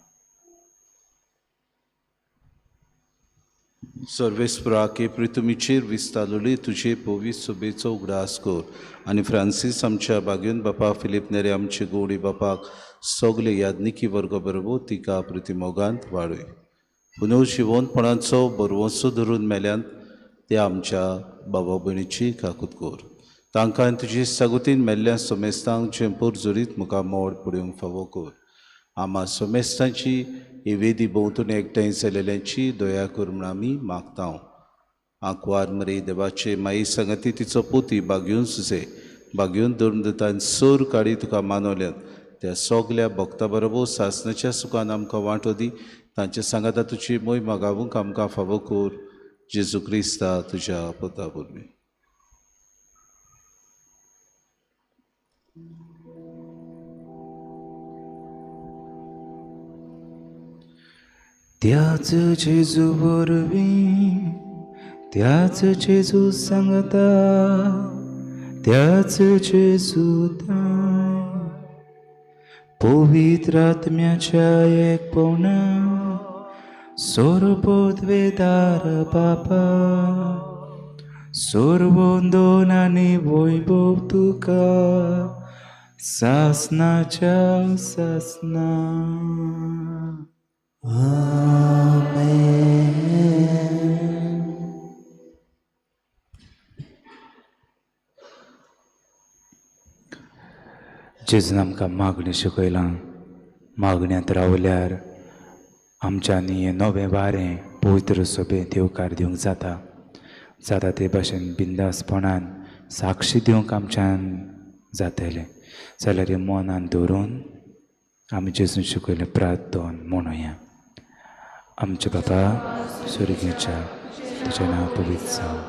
सर्वेस्पराके पृथ्वीचेर विस्तारलेली तुजे पवित्र सोबेचो उगडास कर आनी फ्रांसीस आमच्या बागेन बापा फिलीप नेरे आमचे गोडी बापाक सगले यादनिकी वर्ग बरोबर तिका प्रतिमोगांत वाडय. पुनव जिवंतपणाचो बरवंसो धरून मेल्यांत ते आमच्या बाबा भयणीची काकूत कर. तांकां तुजे सागुतीन मेल्ल्या समेस्तांक चेंपूर जोरीत मुखार मोड पडूंक फावो कर. आम्हा समेस्तांची ही वेदी भोंवतून एकठांय जालेल्यांची दया कर म्हूण आमी मागता. आंकवार मरे देवाचे माई संगती तिचो पोती बागेवन सुजे बागेवन धरून दितान सोर काडी तुका मानवल्यात त्या सगल्या भक्तां बरोबर सासणाच्या सुखान आमकां वांटो दी. तांच्या सांगाता तुजी मोय मागावूंक आमकां फावो कर. जेजू क्रिस्ता तुज्या पोता वरवीं. त्याच जेजू वरवीं त्याच जेजू सांगता त्याच जेजू दाय पवित्र आत्म्याच्या एकपणा सर्वोद्वेदार बापा सर्वोंदोन आनी वैभव तुका सासनाच्या सासना. जेजून आमकां मागणी शिकयलां. मागण्यांत रावल्यार आमच्यांनी हें नवें वारें पवित्र सोबेंत येवकार दिवंक जाता ते भाशेन बिंदासपणान साक्षी दिवंक आमच्यान जातलें. जाल्यार हें मनान दवरून आमी जेजून शिकयलें प्रार्थन म्हणुया. आमचे बाबा स्वर्गीच्या तुजें नांव पवित्र जावं.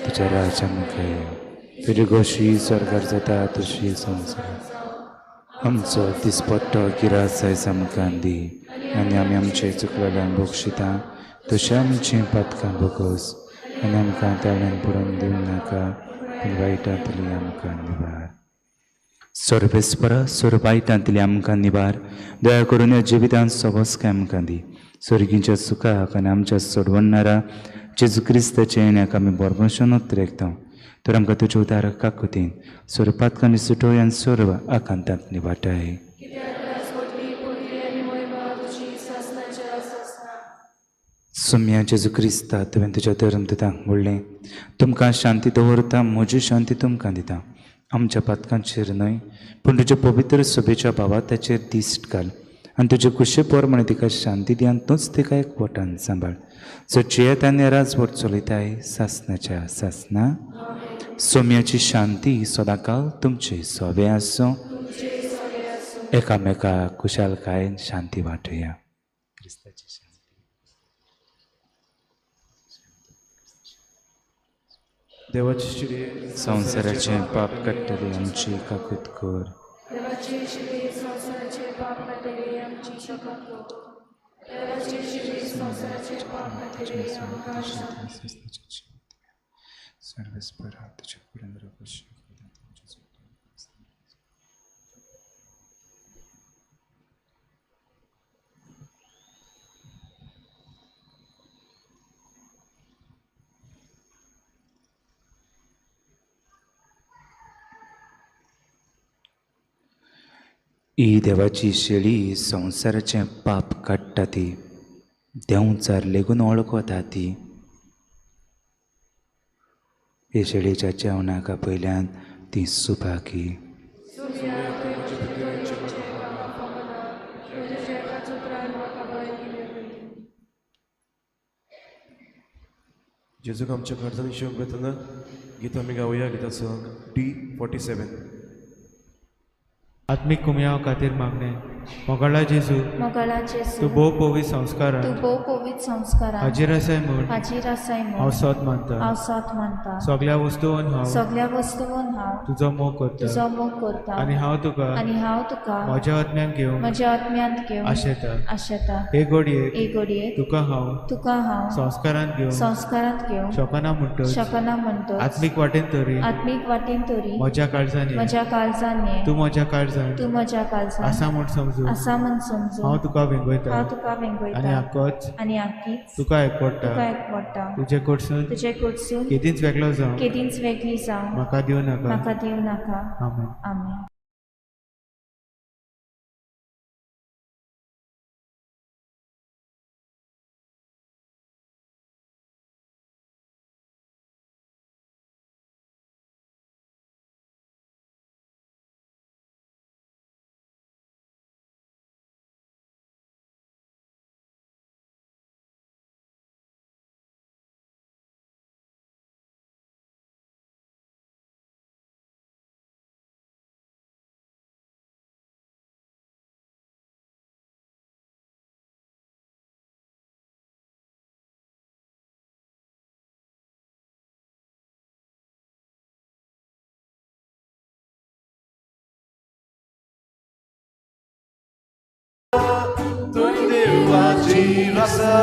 तुज्या राज्यान मुखार येवं. तुजी गोशी स्वर्गार जाता तशी संवसारांत. आमचो दिसपट्टो गिरास जायज आमकां दी आनी आमी आमचे चुकलेल्यांक बक्षिता तशें आमचीं पातकां बगोस आनी आमकां तावड्यान पडून दिवं नाका पूण वायटांतली आमकां निवार. सर्वेस्परा सोर वायटांतली आमकां निवार. दया करून ह्या जिवितांत सबस काय आमकां दी. स्वर्गीच्या सुखाक आनी आमच्या सोडवणारा जेजू क्रिस्ताचे येण्याक आमी बरभशेन उत्तरेकता. तर आमकां तुज्या उदारक काकुतीन सोर पातकांनी सुटोय आनी सर्व आकांतांतली वाटाय. सोम्या जेजू क्रिस्ता तुवें तुज्या धर्मदूतांक म्हणलें तुमकां शांती दवरता म्हजी शांती तुमकां दिता. आमच्या पातकांचेर न्हय पूण तुज्या पवित्र सोबेच्या भावा ताचेर दिश्ट घाल आनी तुजे कुशे पोरमाणे तिका शांती दी आनी तूंच तिका एक पोटान सांबाळ. जो जियेत आनी राजवट चलयताय सासनाच्या सासना. सोम्याची शांती सदांकाळ तुमचे सोबे आसूं. एकामेकाक कुशालकायेन शांती वाटुया. क्रिस्ताची शांती. देवाची शिडी संवसाराचे पाप काडटली आमची काकूत कर. ही देवाची शेळी संवसाराचें पाप काडटा ती. देंवचार लेगून वळखता ती. हे शेळयेच्या जेवणाका पयल्यान ती सुपाकी जेजूक आमच्या गरजांनी शिवंक वेतना गीत आमी गावया गिताचो D47. आत्मीक कुमयाव खातीर मागणे मोगाळा जेजू मोगाळा तूं जेजू भोव पवित संस्कारां तूं भोव पवित संस्कारां हाजीर आसाय म्हूण हाजीर आसाय हांव म्हूण सोत मानता हांव सोत मानता सगळ्या वस्तूंवन हांव सगळ्या वस्तूंवन हांव तुजो मोग करता तुजो मोग करता आनी हांव तुका आनी हांव तुका म्हज्या आत्म्यान घेवंक म्हज्या आत्म्यांत घेवन आशेता आशेता हे घडयेक एक घडयेक तुका हांव तुका हांव संस्कारांत घेवन संस्कारांत घेवन शोकना म्हणटच शकना म्हणटोच आत्मीक वाटेन तरी आत्मीक वाटेन तरी म्हज्या काळजांनी म्हज्या काळजान ये तूं म्हज्या काळजान तूं म्हज्या काळजान आसा म्हूण समजू आसा म्हूण समजू हांव तुका वेंगयता हांव तुका आनी वेंगयता आक्कोच आनी आख्खीच तुका एकपडटा तुका एकवडटा तुजे कडसून तुजे कडसून केदींच वेगळो जावं केदींच वेगळी जावं म्हाका दिवं नाका म्हाका दिवं नाका आमेन आमेन. Tuj dełaci rasa,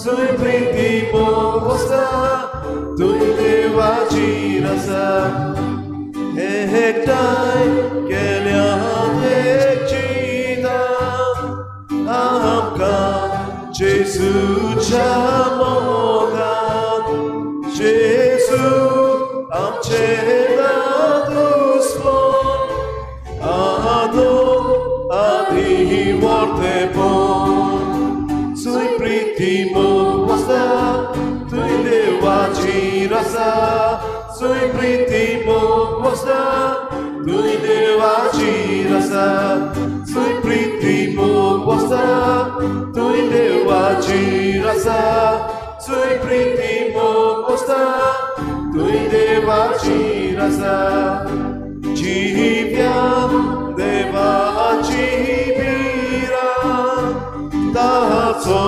suj priti posta, tuj dełaci rasa. Hektaj keliate cita, amka Jesu chamoga, Jesu amchena duspon, Adi vorte pon, sui pritimo posta, tui devaci rasa, sui pritimo posta, tui devaci rasa, sui pritimo posta, tui devaci rasa, sui pritimo posta, tui devaci rasa, Dziwiam dewaci bira, ta co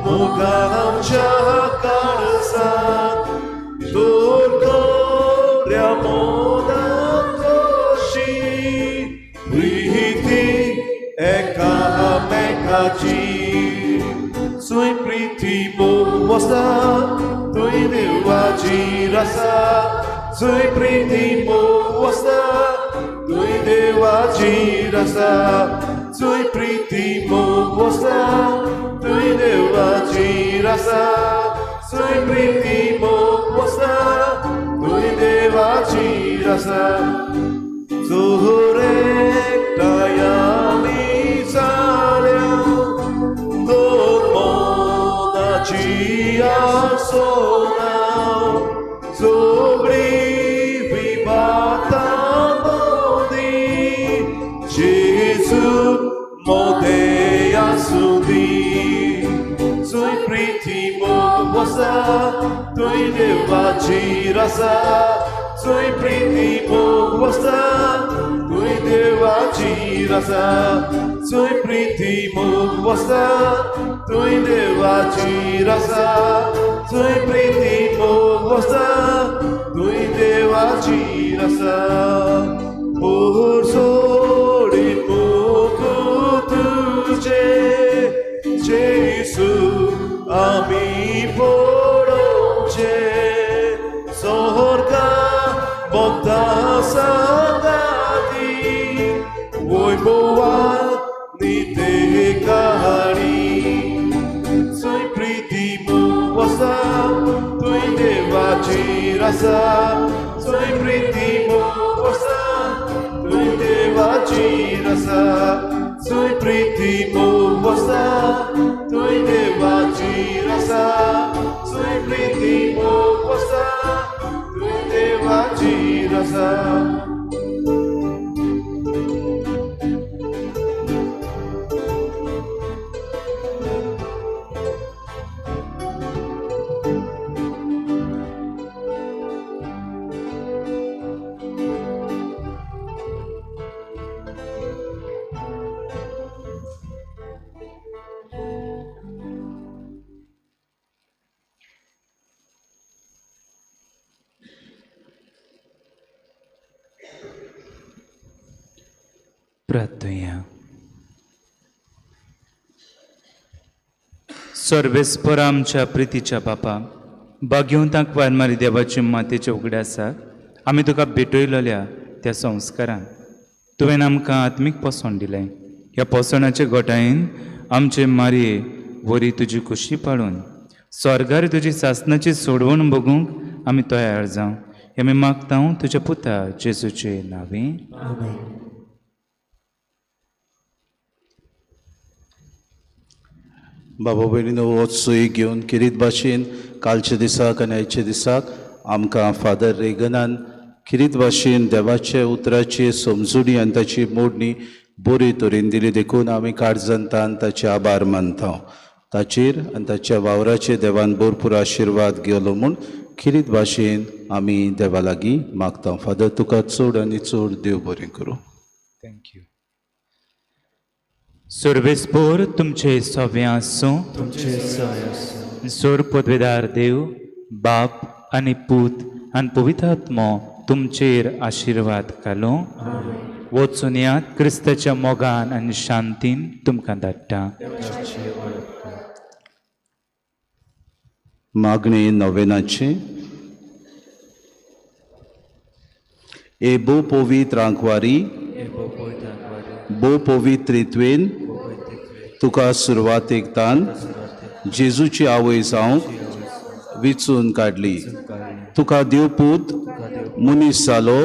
mogam czakarsa, tylko riamoda kosi, priti eka mekaci, sui priti mosta, tui dewaci rasa, sui priti mosta, tui dewaci rasa, sui priti mosta, tui dewaci rasa, sui priti mosta, tui dewaci rasa, Zuhurek dayami zalia, Dormona cia sonau, Zobri vibata modi, Jesu modeia sudi, Sui pritimo posta, tui devaci rasa, Sui pritimo posta, tui devaci rasa, Sui pritimo posta, tui devaci rasa, Sui pritimo posta, tui devaci rasa, Por soli poco tuce, Jesu ami poronce, Sorga bota sadati, Voi boa ni te kahari, Sui pritimo posta, tui devaci rasa, Sui pritimo posta, tui devaci rasa, Sui pritimo posta, tui devaci rasa, Sui pritimo posta, tui devaci rasa. आसा प्रार्थया सर्वेस्पर आमच्या प्रितीच्या बापा बागेवन तांक वारमारी देवाची मातेचे उगडे आसात आमी तुका भेटयलेल्या त्या संस्कारान तुवें आमकां आत्मीक पोसण दिलें ह्या पोसणाचे घोटायेन आमचे मारये वरी तुजी खुशी पाळून स्वर्गार तुजी सासनाची सोडवण बगूंक आमी तयार जावं हें आमी मागता तुज्या पुता जेजूचे नांवे बाबा भयणीनो हो सोय घेवन किरीत भाशेन कालच्या दिसाक आनी आयच्या दिसाक आमकां फादर रेगनान किरीत भाशेन देवाचे उतराची समजुणी आनी ताची मोडणी बरे तरेन दिली देखून आमी काळजांतान ताचे आभार मानता ताचेर आनी ताच्या वावराचे देवान भरपूर आशिर्वाद घेवलो म्हूण किरीत भाशेन आमी देवा लागीं मागता फादर तुका चड आनी चड देव बरें करूं थँक्यू सर्वेस्पोर तुमचे सव्य आसूं सोर पदवेदार देव बाप आनी पूत आनी पवित्र आत्मो तुमचेर आशिर्वाद घालो वचून यात क्रिस्ताच्या मोगान आनी शांतीन तुमकां धाडटा मागणे नोवेनाचे एबो पोवीत रांकवारी बो पवित्रित्वेन तुका सुरवातेक तान जेजूची आवय जावंक विचून काडली तुका देवपूत मनीस जालो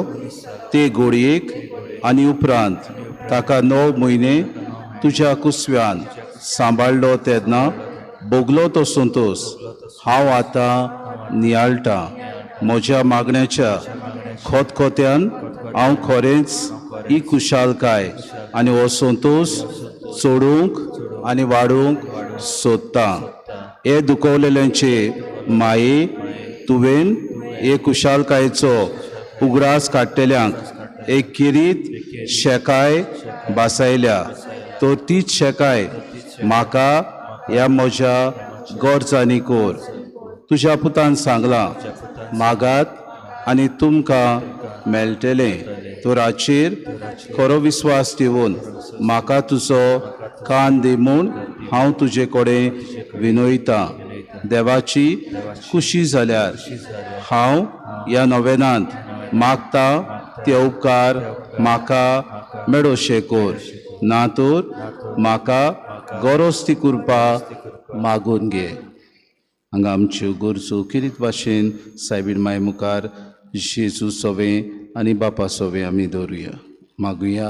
ते घोडयेक आनी उपरांत ताका 9 म्हयने तुज्या कुसव्यान सांबाळलो तेन्ना भोगलो तो संतोष हांव आतां नियाळटा म्हज्या मागण्याच्या खोतखोत्यान हांव खरेंच ही खुशालकाय आनी हो संतोष सोडूंक आनी वाडोवंक सोदता हे दुखवलेल्यांचे माये तुवें हे खुशालकायेचो उगडास काडटल्यांक एक किरीत शेकाय बासायल्या तो तीच शेकाय म्हाका ह्या म्हज्या गरजांनी कोर तुज्या पुतान सांगलां मागात आनी तुमकां मेळटलें तो राचेर खरो विस्वास ठेवून म्हाका तुजो कान दी म्हूण हांव तुजे कडेन विनयतां देवाची खुशी जाल्यार हांव ह्या नोवेनांत मागता ते उपकार म्हाका मेळोशे कोर ना तर म्हाका गरज ती कुरपा मागून घे हांगा आमच्यो गरजो किरीत भाशेन सायबीण माय मुखार जेजू सोवें आनी बापा सोवें आमी दवरुया मागुया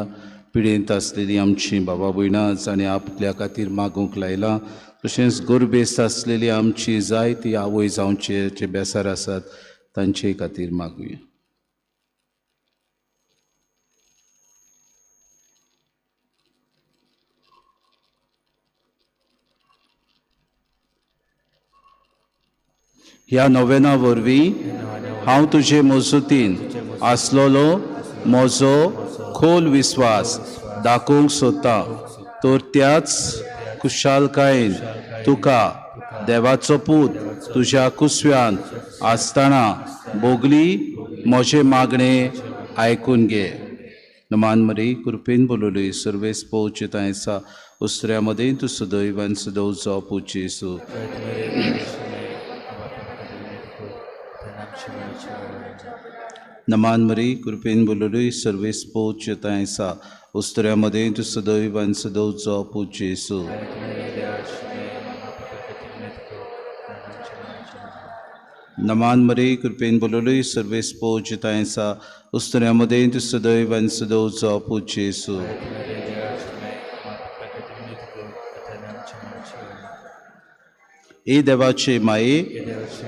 पिडेंत आसलेलीं आमचीं बाबा भयणां आनी आपल्या खातीर मागूंक लायलां तशेंच गरबेस्त आसलेलीं आमची जायतीं आवय जावचे जे बेसार आसात तांचे खातीर मागुया ह्या नोवेना वरवीं हांव तुजे मजतीन आसलोलो म्हजो खोल विस्वास दाखोवंक सोदता तर त्याच खुशालकायेन तुका देवाचो पूत तुज्या कुसव्यान आसतना भोगली म्हजे मागणे आयकून घे नमान मरी कृपेन बोलोली सर्वेस पोवचिता येसा उस्त्र्यामध्ये तू सदैवान सदैव जो पूजेसू नमान मरी कृपेन बोलोली सर्वेस पोवचिता येसा उस्त्र्यामध्ये तू सदैवान सदैव जो पूजेसू नमान मरी कृपेन बोलोली सर्वेस पोवचिता येसा उस्त्र्यामध्ये तू सदैवान सदैव जो पूजेसू ए देवाचे माये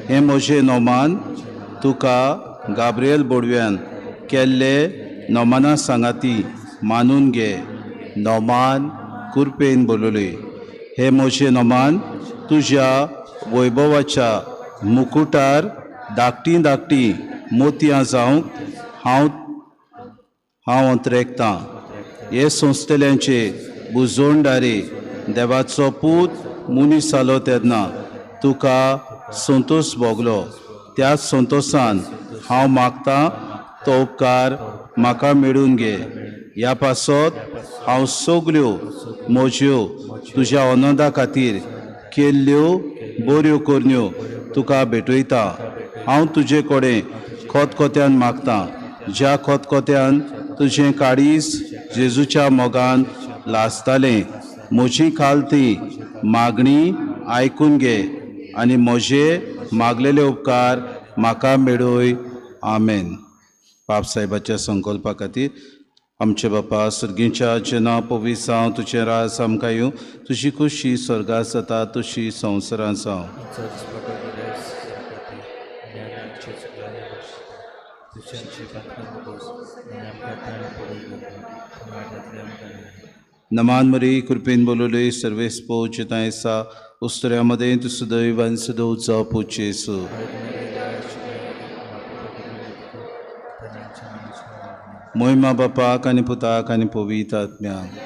हे म्हजे नोमान तुका गाब्रियल बोडव्यान केल्ले नोमाना सांगाती मानून घे. नोमान कुरपेन बोलले, हे मोशे नोमान, तुज्या वैभवाच्या मुकुटार धाकटी धाकटी मोतयां जावंक हांव अंतरेकतां. हे संस्थेल्यांचे बुजोवणदारी देवाचो पूत मनीस जालो तेन्ना तुका संतोश भोगलो. त्याच संतोशान हांव मागतां तो उपकार म्हाका मेळून घे. ह्या पासत हांव सगल्यो म्हज्यो तुज्या आनंदा खातीर केल्ल्यो बऱ्यो करण्यो तुका भेटयतां. हांव तुजे कडेन खोतखोत्यान मागतां, ज्या खोतखोत्यान तुजें काळीज जेजूच्या मोगान लासतालें. म्हजी खालती मागणी आयकून घे आनी म्हजे मागलेले उपकार म्हाका मेळय. आमेन. बाप साहेबाच्या संकल्पा खातीर आमचे बापा सर्गीच्या जेन्ना पवित्र जावं तुजें राज आमकां येवं. तुजी खुशी स्वर्गांत जाता तशी संवसारांत जावं. नमान मरी कृपेन बोलले सर्वेस पोचताय सा उस्तऱ्यामध्ये तू सुदैवान सुदौचा पोचेसु. मोहिमा बापाक आनी पुताक आनी पवित्र आत्म्याक.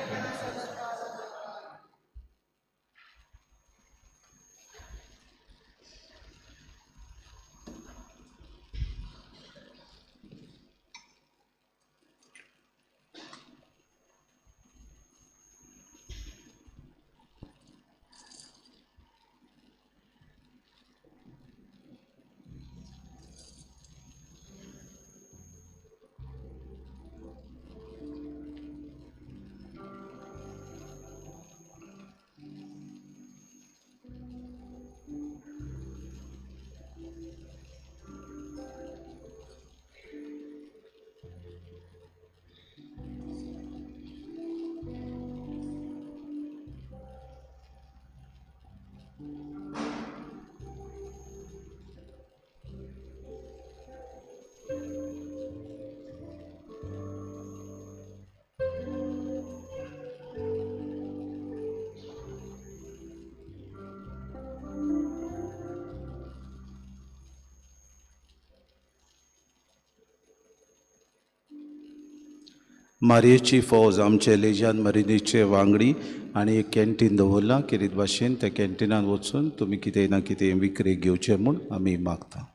मारयेची फौज आमचे लेजान मरिनीचे वांगडी आनी एक कॅन्टीन दवरलां. किरीत भाशेन त्या कॅन्टिनान वचून तुमी कितें ना कितें विक्रेक घेवचें म्हूण आमी मागता.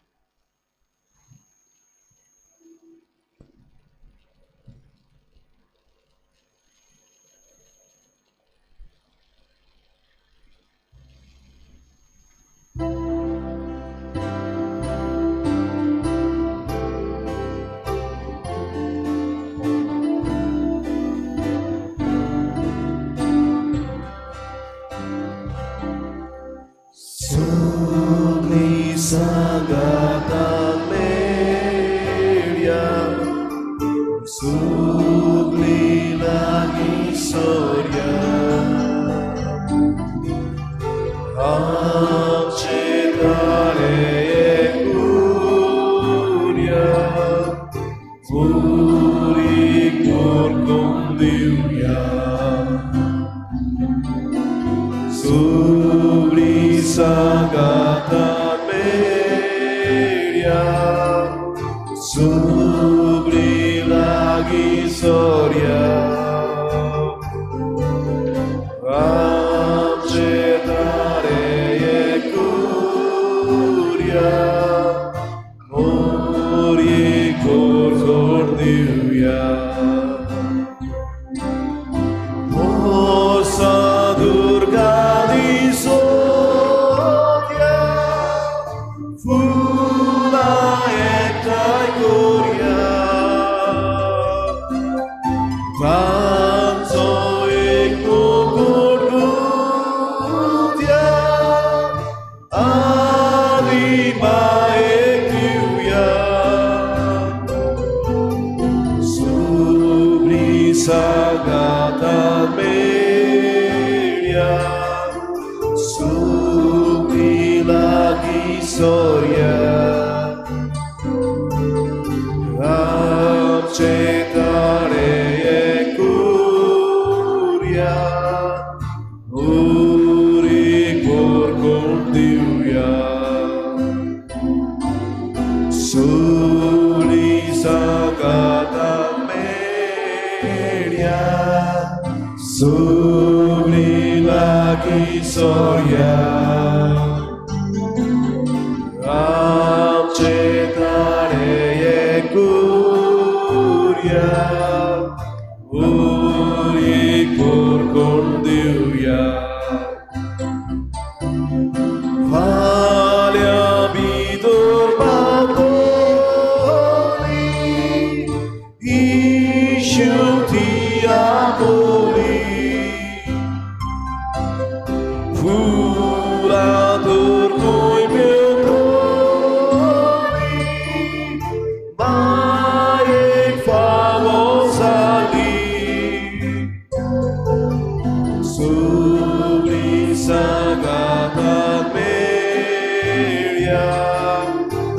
Soria, 기소랴 암제 달의 꾸랴 우리 꼴꼴디우야 Valea vidor baboli, ishuti aboli, furador coi meu dori, mai famosali, sobre sagata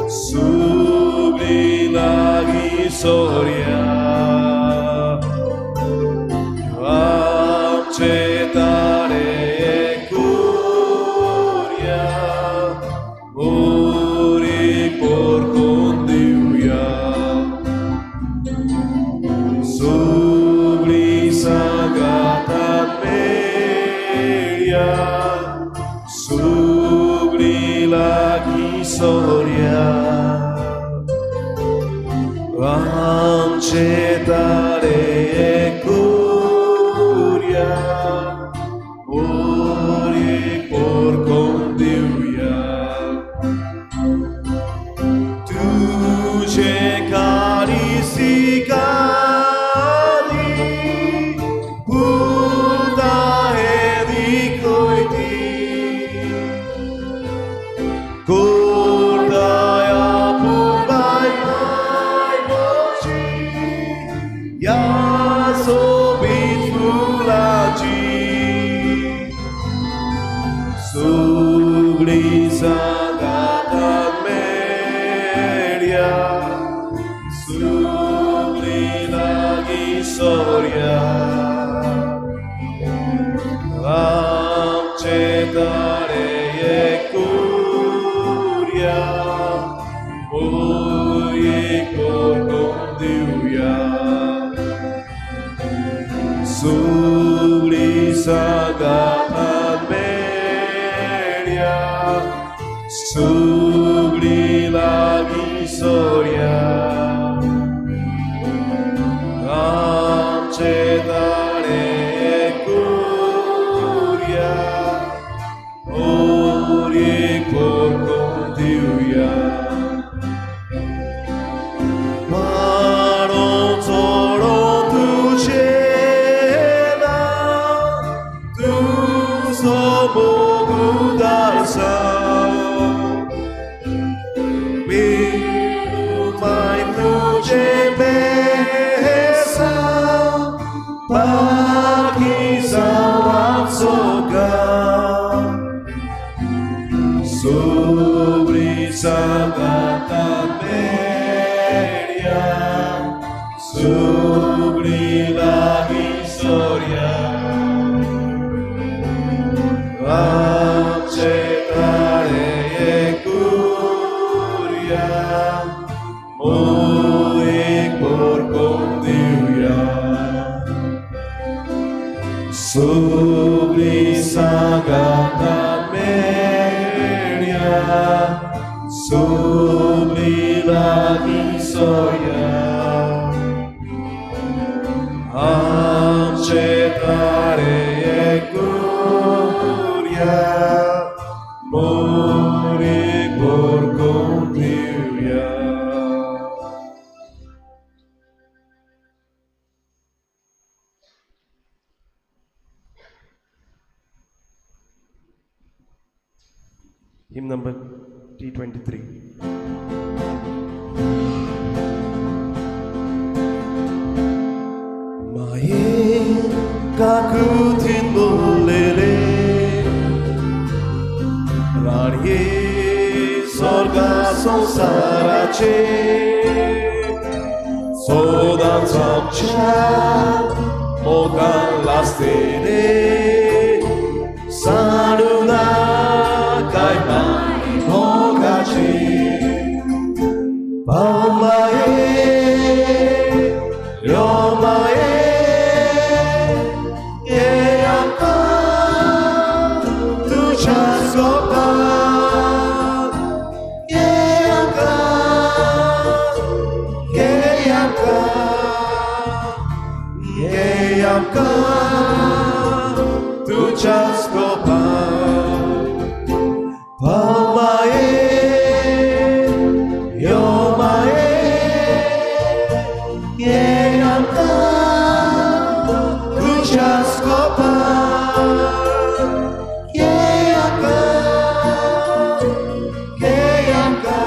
sobre la historia accettare curia ori por condiuia sobre sagata meria sobre la historia accettare curia ori por condiuia tu ce carisicali puta edicoiti Kordaya pubai mai mochi ya sobit fulaji Sugli sagata meria Sugli lagi soria Accettare Oi corcondiuia Sugli sagata meria Sugli lagi soria Accettare curia Ori corcondiuia Sobre sagata meria sobre la historia accettare curia moi por condiuia sobre sagata meria sobre la historia accettare curia mori por condiuia Hymn number T23. Main kakutin bolere Ranie sorga sonsarace Sodan samcha mogan lastene Sanuna kai mai mogachi Palmae Yomae Yeaka Tuchas kopan Pamae Yomae Yeamka Tuchas kopan Yeamka Yeamka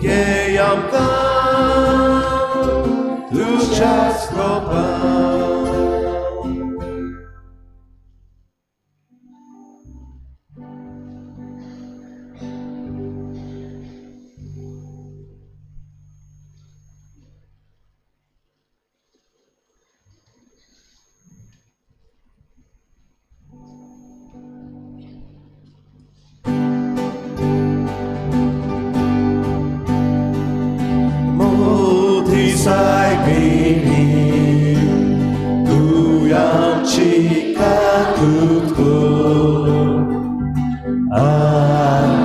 Yeamka Tuchas kopan Sai piling ku yang cikatku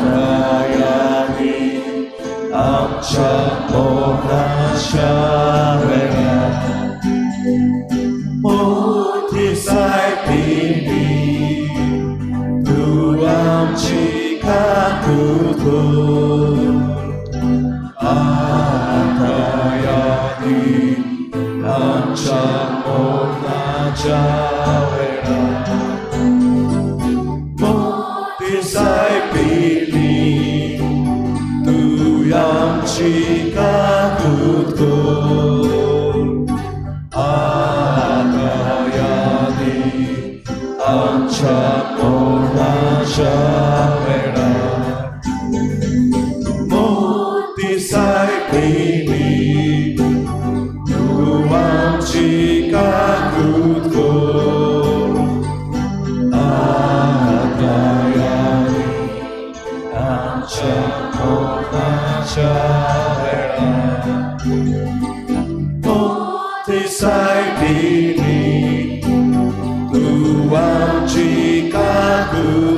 Antayani amca mona syarega Muti sai piling ku yang cikatku Jawera Moti sai pilih Tu yang cikatku Adayani Ancak mona jawera Moti sai pilih Tu yang cikatku Sai pilih Tuhan jika ku